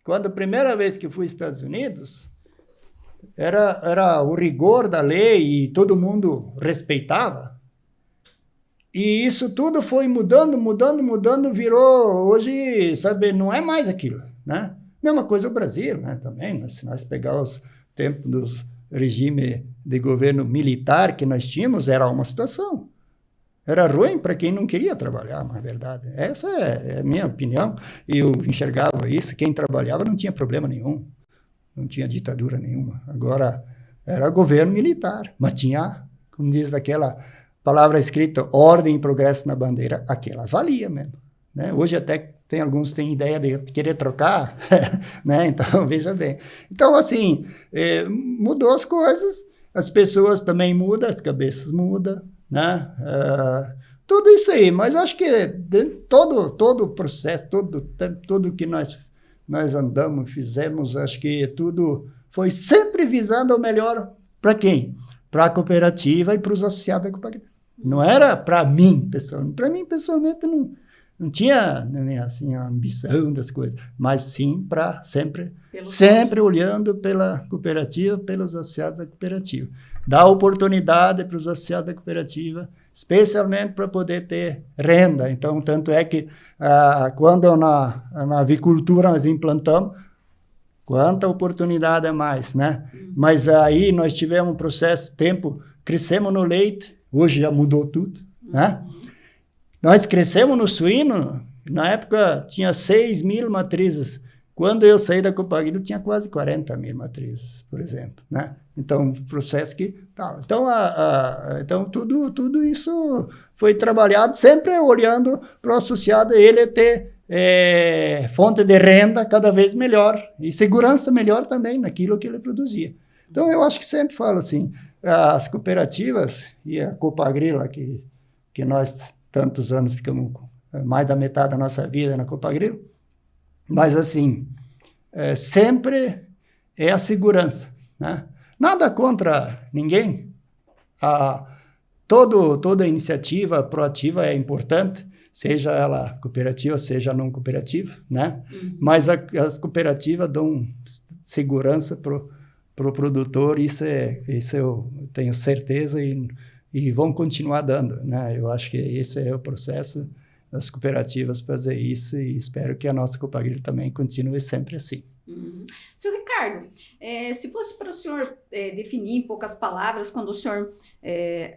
Quando a primeira vez que fui aos Estados Unidos, era o rigor da lei e todo mundo respeitava. E isso tudo foi mudando, virou hoje, sabe, não é mais aquilo, né? Mesma coisa o Brasil, né, também, se nós pegarmos os tempos dos regimes de governo militar que nós tínhamos, era uma situação. Era ruim para quem não queria trabalhar, na verdade. Essa é a minha opinião. Eu enxergava isso. Quem trabalhava não tinha problema nenhum. Não tinha ditadura nenhuma. Agora, era governo militar. Mas tinha, como diz aquela palavra escrita, ordem e progresso na bandeira. Aquela valia mesmo, né? Hoje até tem alguns que têm ideia de querer trocar, né? Então, veja bem. Então, assim, mudou as coisas. As pessoas também mudam, as cabeças mudam, né? Tudo isso aí, mas acho que todo o processo, tudo que nós andamos, fizemos, acho que tudo foi sempre visando o melhor para quem? Para a cooperativa e para os associados da cooperativa. Não era para mim, pessoalmente. Para mim, pessoalmente, não tinha assim, a ambição das coisas, mas sim para sempre olhando pela cooperativa, pelos associados da cooperativa. Dar oportunidade para os associados da cooperativa, especialmente para poder ter renda. Então, tanto é que quando na avicultura nós implantamos, quanta oportunidade a mais, né? Mas aí nós tivemos um processo, crescemos no leite, hoje já mudou tudo, né? Nós crescemos no suíno, na época tinha 6.000 matrizes. Quando eu saí da Copagro, tinha quase 40.000 matrizes, por exemplo, né? Então, processo que... Então, tudo isso foi trabalhado, sempre olhando para o associado, ele ter fonte de renda cada vez melhor e segurança melhor também naquilo que ele produzia. Então, eu acho que sempre falo assim, as cooperativas e a Copagril, que nós tantos anos ficamos mais da metade da nossa vida na Copagril, mas assim, sempre é a segurança, né? Nada contra ninguém. Toda iniciativa proativa é importante, seja ela cooperativa, seja não cooperativa, né? Uhum. Mas as cooperativas dão segurança para o produtor, isso eu tenho certeza e vão continuar dando, né? Eu acho que esse é o processo das cooperativas fazer isso e espero que a nossa Copagril também continue sempre assim. Uhum. Seu Ricardo, se fosse para o senhor definir em poucas palavras, quando o senhor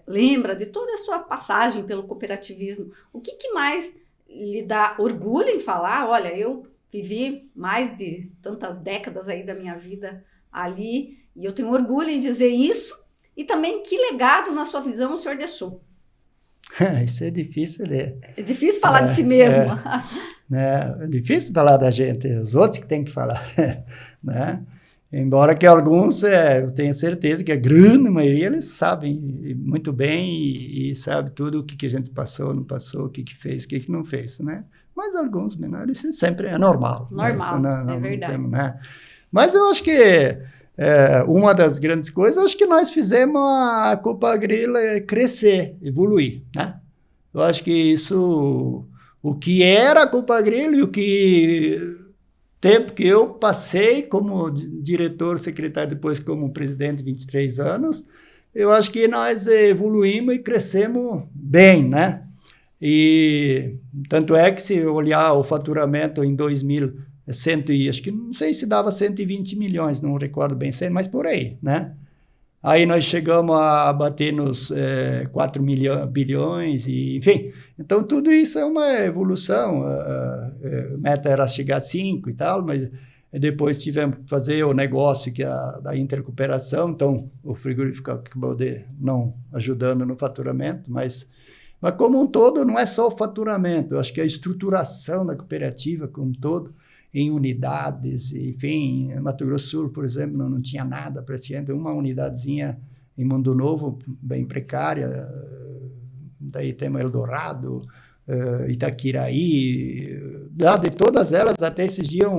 lembra de toda a sua passagem pelo cooperativismo, o que mais lhe dá orgulho em falar? Olha, eu vivi mais de tantas décadas aí da minha vida ali e eu tenho orgulho em dizer isso, e também que legado, na sua visão, o senhor deixou? Isso é difícil, né? É difícil falar de si mesmo. É difícil falar da gente, os outros que têm que falar, né? Embora que alguns, eu tenho certeza que a grande maioria, eles sabem muito bem e sabe tudo o que a gente passou, não passou, o que fez, o que não fez, né? mas alguns menores sempre é normal. Normal, não, é verdade. Temos, né? Mas eu acho que uma das grandes coisas, acho que nós fizemos a Copagril crescer, evoluir, né? Eu acho que isso, o que era a Copagril e o tempo que eu passei como diretor, secretário, depois como presidente, 23 anos, eu acho que nós evoluímos e crescemos bem, né? E tanto é que se olhar o faturamento em 2000, acho que não sei se dava 120 milhões, não recordo bem, mas por aí, né? Aí nós chegamos a bater nos 4 bilhões, e, enfim. Então, tudo isso é uma evolução. A meta era chegar a 5 e tal, mas depois tivemos que fazer o negócio que da intercooperação, então o frigorífico acabou não ajudando no faturamento, mas como um todo não é só o faturamento, eu acho que a estruturação da cooperativa como um todo, em unidades, enfim, em Mato Grosso do Sul, por exemplo, não tinha nada, praticamente uma unidadezinha em Mundo Novo, bem precária, daí temos Eldorado, Itaquiraí, de todas elas, até esses dias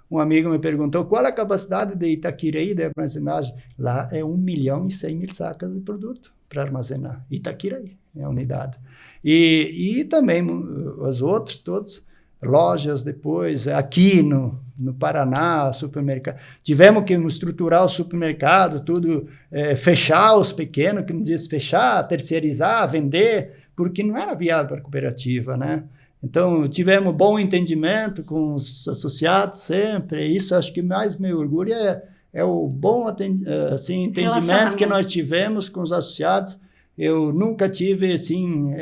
um amigo me perguntou qual é a capacidade de Itaquiraí de armazenagem. Lá é 1.100.000 sacas de produto para armazenar, Itaquiraí é a unidade. E também os outros todos, lojas depois, aqui no Paraná, supermercado. Tivemos que estruturar o supermercado, tudo, fechar os pequenos, que não diz fechar, terceirizar, vender, porque não era viável para a cooperativa, né? Então, tivemos bom entendimento com os associados sempre, isso acho que mais me orgulho é o bom entendimento que nós tivemos com os associados. Eu nunca tive, assim,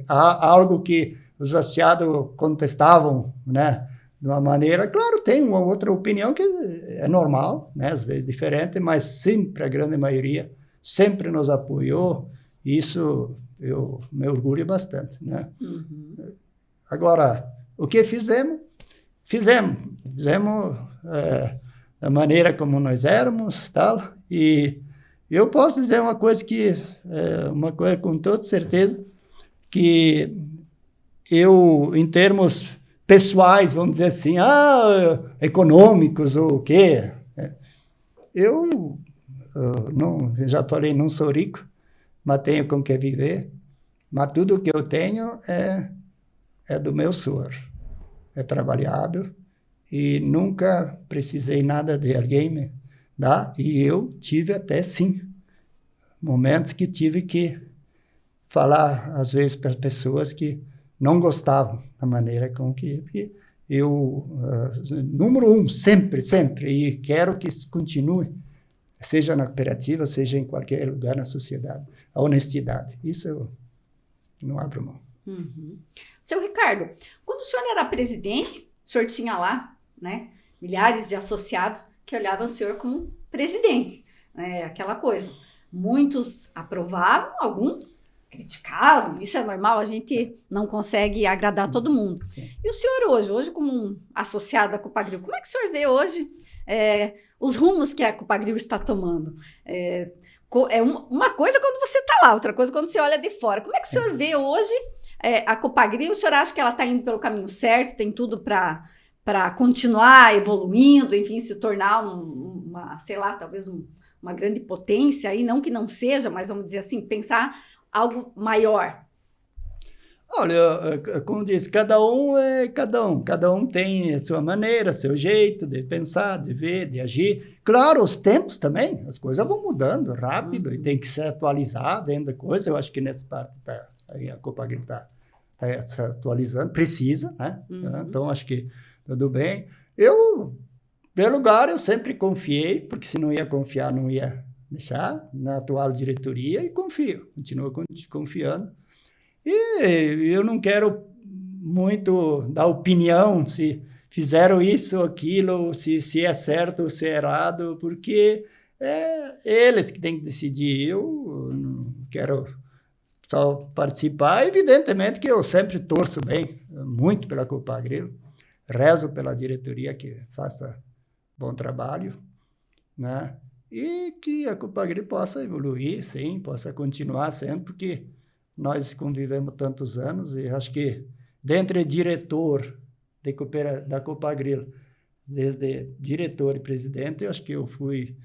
algo que os associados contestavam, né, de uma maneira, claro, tem uma outra opinião que é normal, né, às vezes diferente, mas sempre a grande maioria sempre nos apoiou, e isso eu me orgulho bastante, né. Uhum. Agora, o que fizemos da maneira como nós éramos, tal, e eu posso dizer uma coisa com toda certeza, que eu, em termos pessoais, vamos dizer assim, econômicos ou o quê, eu já falei, não sou rico, mas tenho com que viver, mas tudo que eu tenho é do meu suor, é trabalhado, e nunca precisei nada de alguém me dar, e eu tive até, sim, momentos que tive que falar, às vezes, para as pessoas que não gostavam da maneira com que eu, número 1, sempre, e quero que isso continue, seja na cooperativa, seja em qualquer lugar na sociedade, a honestidade, isso eu não abro mão. Uhum. Seu Ricardo, quando o senhor era presidente, o senhor tinha lá, né, milhares de associados que olhavam o senhor como presidente, aquela coisa, muitos aprovavam, alguns criticavam, isso é normal, a gente não consegue agradar todo mundo. Sim. E o senhor hoje como um associado da Copagril, como é que o senhor vê hoje os rumos que a Copagril está tomando? Uma coisa quando você está lá, outra coisa quando você olha de fora. Como é que o senhor vê hoje a Copagril? O senhor acha que ela está indo pelo caminho certo, tem tudo para continuar evoluindo, enfim, se tornar talvez uma grande potência, aí, não que não seja, mas vamos dizer assim, pensar algo maior? Olha, como diz, cada um tem a sua maneira, seu jeito de pensar, de ver, de agir. Claro, os tempos também, as coisas vão mudando rápido, e tem que se atualizar dentro da coisa. Eu acho que nessa parte a Copagril está se atualizando, precisa, né? Uhum. Então, acho que tudo bem. Pelo lugar, eu sempre confiei, porque se não ia confiar, não ia deixar na atual diretoria, e continuo confiando. E eu não quero muito dar opinião se fizeram isso ou aquilo, se é certo ou se é errado, porque é eles que têm que decidir. Eu não quero só participar. Evidentemente que eu sempre torço bem, muito pela Copagril, rezo pela diretoria que faça bom trabalho, né? E que a Copagril possa evoluir, sim, possa continuar sempre, porque nós convivemos tantos anos, e acho que dentre diretor da Copagril, desde diretor e presidente, eu acho que eu fui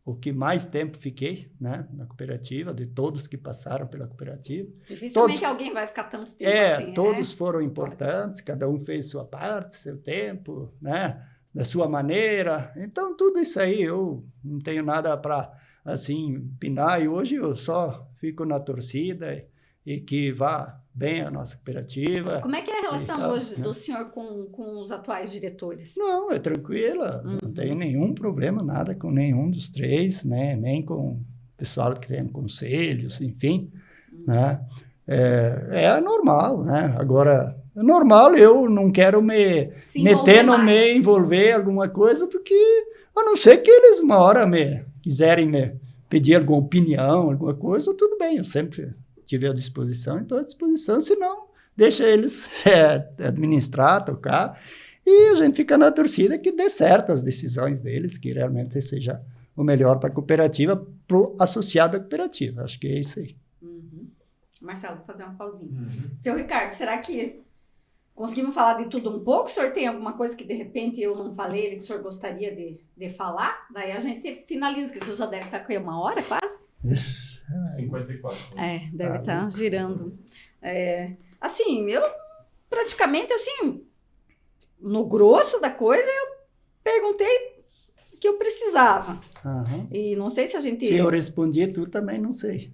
o que mais tempo fiquei, né, na cooperativa, de todos que passaram pela cooperativa. Dificilmente alguém vai ficar tanto tempo assim, todos né? foram importantes, cada um fez sua parte, seu tempo, né, da sua maneira. Então, tudo isso aí, eu não tenho nada para, assim, pinar, e hoje eu só fico na torcida e que vá bem a nossa cooperativa. Como é que é a relação hoje né? do senhor com os atuais diretores? Não, é tranquila, não tenho nenhum problema, nada com nenhum dos três, né? Nem com o pessoal que tem conselhos, enfim, né? É normal, né? Agora, é normal, eu não quero me meter no meio, envolver em alguma coisa, porque a não ser que eles uma hora quiserem me pedir alguma opinião, alguma coisa, tudo bem, eu sempre tive à disposição, estou à disposição, senão deixa eles administrar, tocar, e a gente fica na torcida que dê certo as decisões deles, que realmente seja o melhor para a cooperativa, para o associado à cooperativa. Acho que é isso aí. Marcelo, vou fazer uma pausinha. Seu Ricardo, será que conseguimos falar de tudo um pouco? O senhor tem alguma coisa que de repente eu não falei, que o senhor gostaria de falar? Daí a gente finaliza, que o senhor já deve estar com 1 hora quase. 54. Deve estar girando. Assim, eu praticamente, assim, no grosso da coisa, eu perguntei o que eu precisava. E não sei se a gente... Se eu respondi, tu também não sei.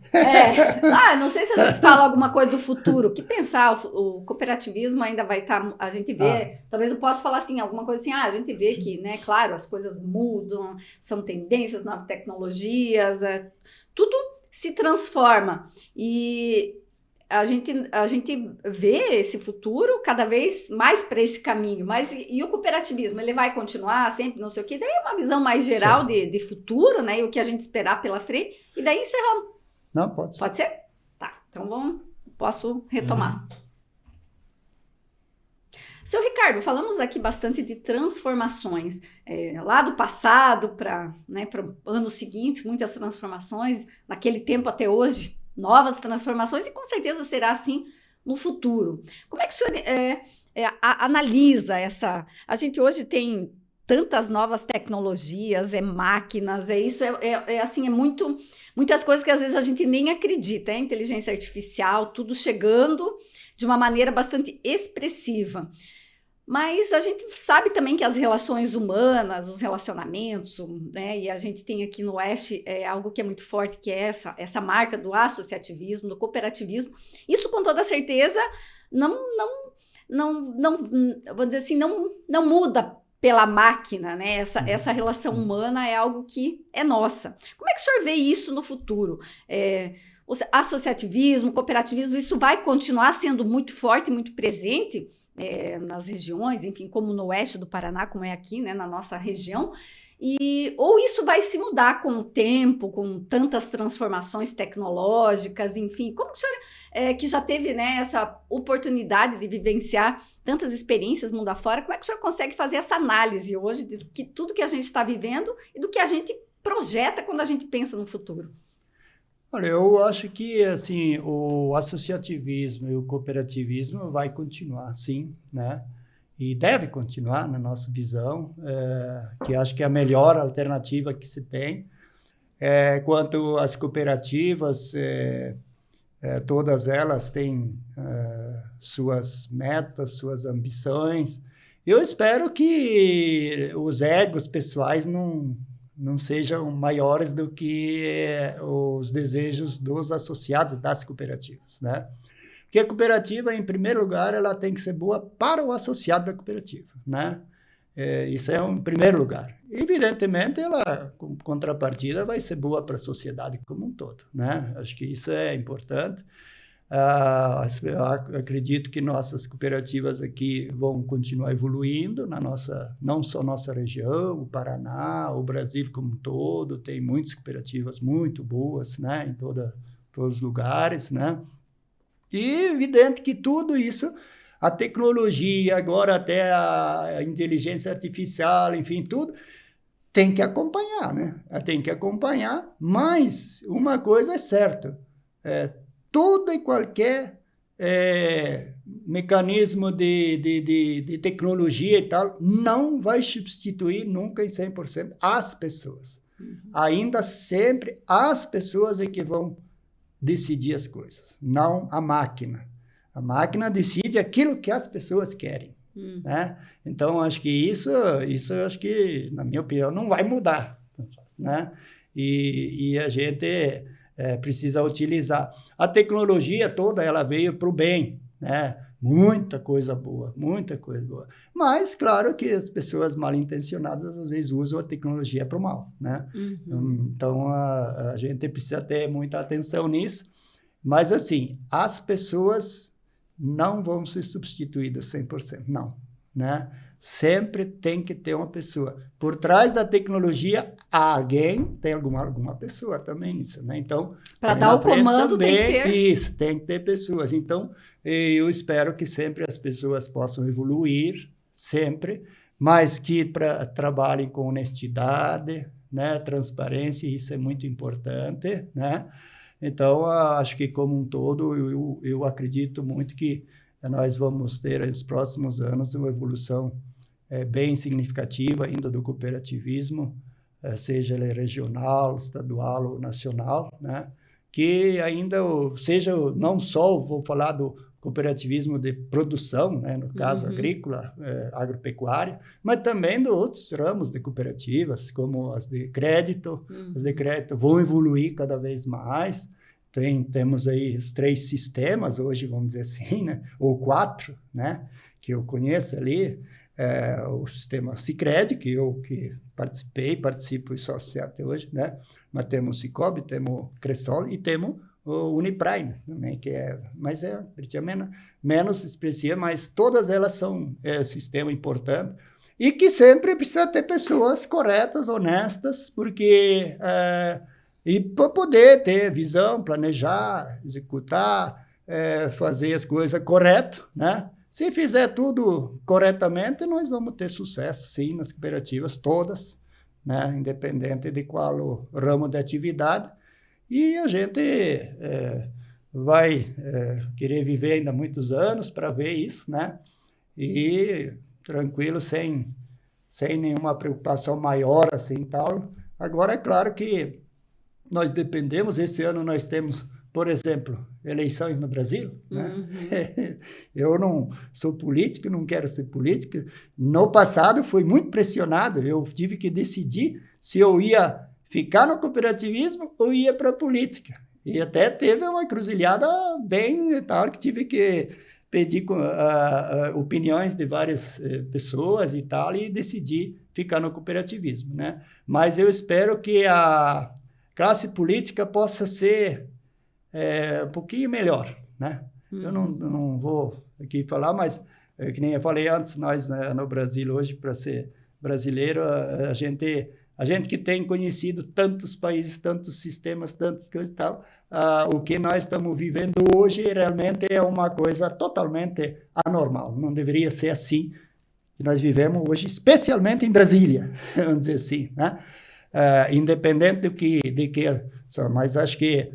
Não sei se a gente fala alguma coisa do futuro. O que pensar? O cooperativismo ainda vai estar... A gente vê... Talvez eu possa falar assim, alguma coisa assim. A gente vê que, né, claro, as coisas mudam, são tendências, novas tecnologias, tudo se transforma. E a gente vê esse futuro cada vez mais para esse caminho. Mas e o cooperativismo? Ele vai continuar sempre, não sei o quê? Daí é uma visão mais geral de futuro, né? E o que a gente esperar pela frente. E daí encerramos. Não, pode ser. Pode ser? Tá, então posso retomar. Seu Ricardo, falamos aqui bastante de transformações, lá do passado para anos seguintes, muitas transformações, naquele tempo até hoje, novas transformações, e com certeza será assim no futuro. Como é que o senhor analisa essa... A gente hoje tem tantas novas tecnologias, máquinas, isso, assim, muitas coisas que às vezes a gente nem acredita, inteligência artificial, tudo chegando de uma maneira bastante expressiva. Mas a gente sabe também que as relações humanas, os relacionamentos, né, e a gente tem aqui no Oeste algo que é muito forte, que é essa marca do associativismo, do cooperativismo. Isso, com toda certeza, vou dizer assim, não muda pela máquina, né? Essa relação humana é algo que é nossa. Como é que o senhor vê isso no futuro? O associativismo, o cooperativismo, isso vai continuar sendo muito forte, muito presente nas regiões, enfim, como no oeste do Paraná, como é aqui, né, na nossa região, ou isso vai se mudar com o tempo, com tantas transformações tecnológicas, enfim, como o senhor, que já teve, né, essa oportunidade de vivenciar tantas experiências mundo afora, como é que o senhor consegue fazer essa análise hoje de tudo que a gente está vivendo e do que a gente projeta quando a gente pensa no futuro? Olha, eu acho que assim, o associativismo e o cooperativismo vai continuar, sim, né? E deve continuar, na nossa visão, que acho que é a melhor alternativa que se tem. Quanto às cooperativas, todas elas têm suas metas, suas ambições. Eu espero que os egos pessoais não sejam maiores do que os desejos dos associados das cooperativas, né? Porque a cooperativa, em primeiro lugar, ela tem que ser boa para o associado da cooperativa, né? Isso é em primeiro lugar. Evidentemente, ela, com contrapartida, vai ser boa para a sociedade como um todo, né? Acho que isso é importante. Eu acredito que nossas cooperativas aqui vão continuar evoluindo não só nossa região, o Paraná, o Brasil como um todo, tem muitas cooperativas muito boas, né, em todos os lugares, né? E é evidente que tudo isso, a tecnologia, agora até a inteligência artificial, enfim, tudo tem que acompanhar, né? Tem que acompanhar, mas uma coisa é certa, toda e qualquer mecanismo de tecnologia e tal, não vai substituir nunca em 100% as pessoas. Ainda sempre as pessoas é que vão decidir as coisas, não a máquina. A máquina decide aquilo que as pessoas querem. Né? Então, acho que isso acho que, na minha opinião, não vai mudar. Né? E a gente precisa utilizar. A tecnologia toda, ela veio para o bem, né? Muita coisa boa. Mas, claro que as pessoas mal intencionadas, às vezes, usam a tecnologia para o mal, né? Então, a gente precisa ter muita atenção nisso. Mas, assim, as pessoas não vão ser substituídas 100%, não, né? Sempre tem que ter uma pessoa. Por trás da tecnologia, tem alguma pessoa também nisso, né? Então, para dar o comando também, tem que ter. Isso, tem que ter pessoas. Então, eu espero que sempre as pessoas possam evoluir, sempre, mas que trabalhem com honestidade, né? Transparência, isso é muito importante, né? Então, acho que como um todo, eu acredito muito que nós vamos ter nos próximos anos uma evolução bem significativa ainda do cooperativismo, seja ele regional, estadual ou nacional, né? Que ainda seja, não só vou falar do cooperativismo de produção, né? No caso agrícola, agropecuária, mas também de outros ramos de cooperativas, como as de crédito. As de crédito vão evoluir cada vez mais. Temos aí os 3 sistemas hoje, vamos dizer assim, né? Ou 4, né? Que eu conheço ali. O sistema Sicredi, que eu participo e sou associado até hoje, né? Mas temos o Cicobi, temos o Cressol e temos o Uniprime também, mas menos expressiva, mas todas elas são sistema importante e que sempre precisa ter pessoas corretas, honestas, porque e para poder ter visão, planejar, executar, fazer as coisas correto, né? Se fizer tudo corretamente, nós vamos ter sucesso, sim, nas cooperativas todas, né? Independente de qual o ramo de atividade. E a gente vai querer viver ainda muitos anos para ver isso, né? E tranquilo, sem nenhuma preocupação maior assim tal. Agora, é claro que nós dependemos, esse ano nós temos, por exemplo, eleições no Brasil, né? Eu não sou político, não quero ser político. No passado fui muito pressionado, eu tive que decidir se eu ia ficar no cooperativismo ou ia para a política. E até teve uma encruzilhada bem tal, que tive que pedir opiniões de várias pessoas e tal, e decidi ficar no cooperativismo, né? Mas eu espero que a classe política possa ser um pouquinho melhor, né? Eu não vou aqui falar, mas que nem eu falei antes, nós, né, no Brasil hoje, para ser brasileiro, a gente que tem conhecido tantos países, tantos sistemas, tantas coisas e tal, o que nós estamos vivendo hoje realmente é uma coisa totalmente anormal. Não deveria ser assim que nós vivemos hoje, especialmente em Brasília, vamos dizer assim, né? Independente de que, mas acho que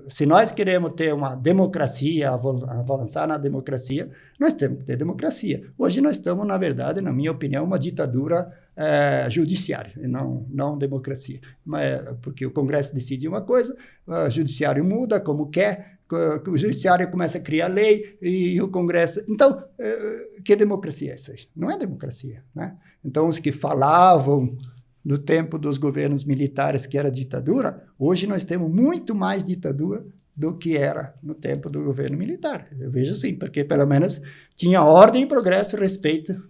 se nós queremos ter uma democracia, avançar na democracia, nós temos que ter democracia. Hoje nós estamos, na verdade, na minha opinião, uma ditadura judiciária, e não democracia. Mas, porque o Congresso decide uma coisa, o judiciário muda como quer, o judiciário começa a criar lei e o Congresso... Então, que democracia é essa aí? Não é democracia, né? Então, os que falavam no tempo dos governos militares que era ditadura, hoje nós temos muito mais ditadura do que era no tempo do governo militar. Eu vejo assim, porque pelo menos tinha ordem, progresso e respeito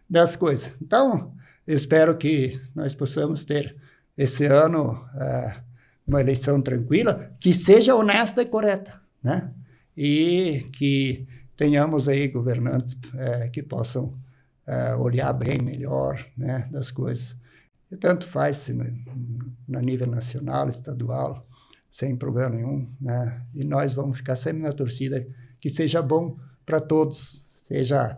das coisas. Então, eu espero que nós possamos ter esse ano uma eleição tranquila, que seja honesta e correta, né? E que tenhamos aí governantes que possam olhar bem melhor, né, das coisas. E tanto faz se no nível nacional, estadual, sem problema nenhum, né? E nós vamos ficar sempre na torcida que seja bom para todos, seja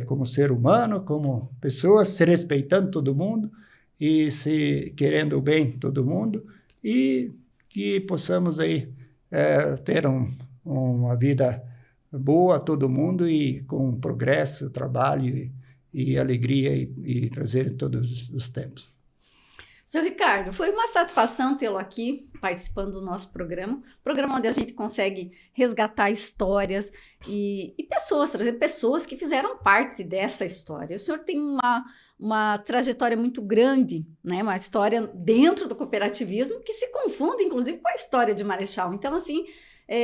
como ser humano, como pessoas, se respeitando todo mundo e se querendo o bem todo mundo, e que possamos aí ter uma vida boa a todo mundo e com progresso, trabalho e alegria e prazer em todos os tempos. Seu Ricardo, foi uma satisfação tê-lo aqui participando do nosso programa onde a gente consegue resgatar histórias e pessoas, trazer pessoas que fizeram parte dessa história. O senhor tem uma trajetória muito grande, né? Uma história dentro do cooperativismo que se confunde, inclusive, com a história de Marechal. Então, assim,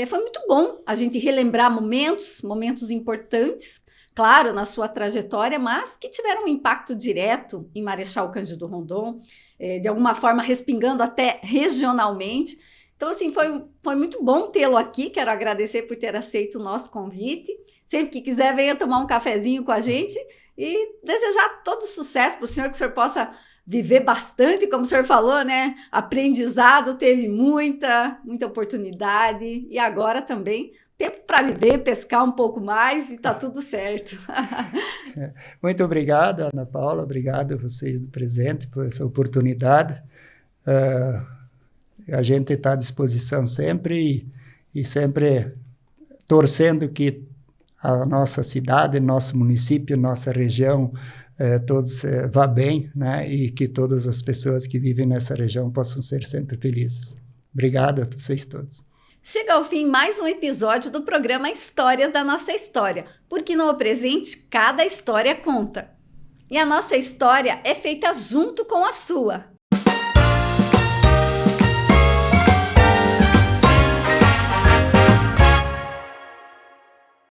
foi muito bom a gente relembrar momentos importantes, claro, na sua trajetória, mas que tiveram um impacto direto em Marechal Cândido Rondon, de alguma forma respingando até regionalmente. Então, assim, foi muito bom tê-lo aqui. Quero agradecer por ter aceito o nosso convite. Sempre que quiser, venha tomar um cafezinho com a gente e desejar todo sucesso para o senhor, que o senhor possa viver bastante, como o senhor falou, né? Aprendizado, teve muita oportunidade e agora também tempo para viver, pescar um pouco mais e tá tudo certo. Muito obrigado, Ana Paula, obrigado a vocês do presente por essa oportunidade. A gente está à disposição sempre e sempre torcendo que a nossa cidade, nosso município, nossa região, todos vá bem, né? E que todas as pessoas que vivem nessa região possam ser sempre felizes. Obrigado a vocês todos. Chega ao fim mais um episódio do programa Histórias da Nossa História, porque no presente cada história conta. E a nossa história é feita junto com a sua.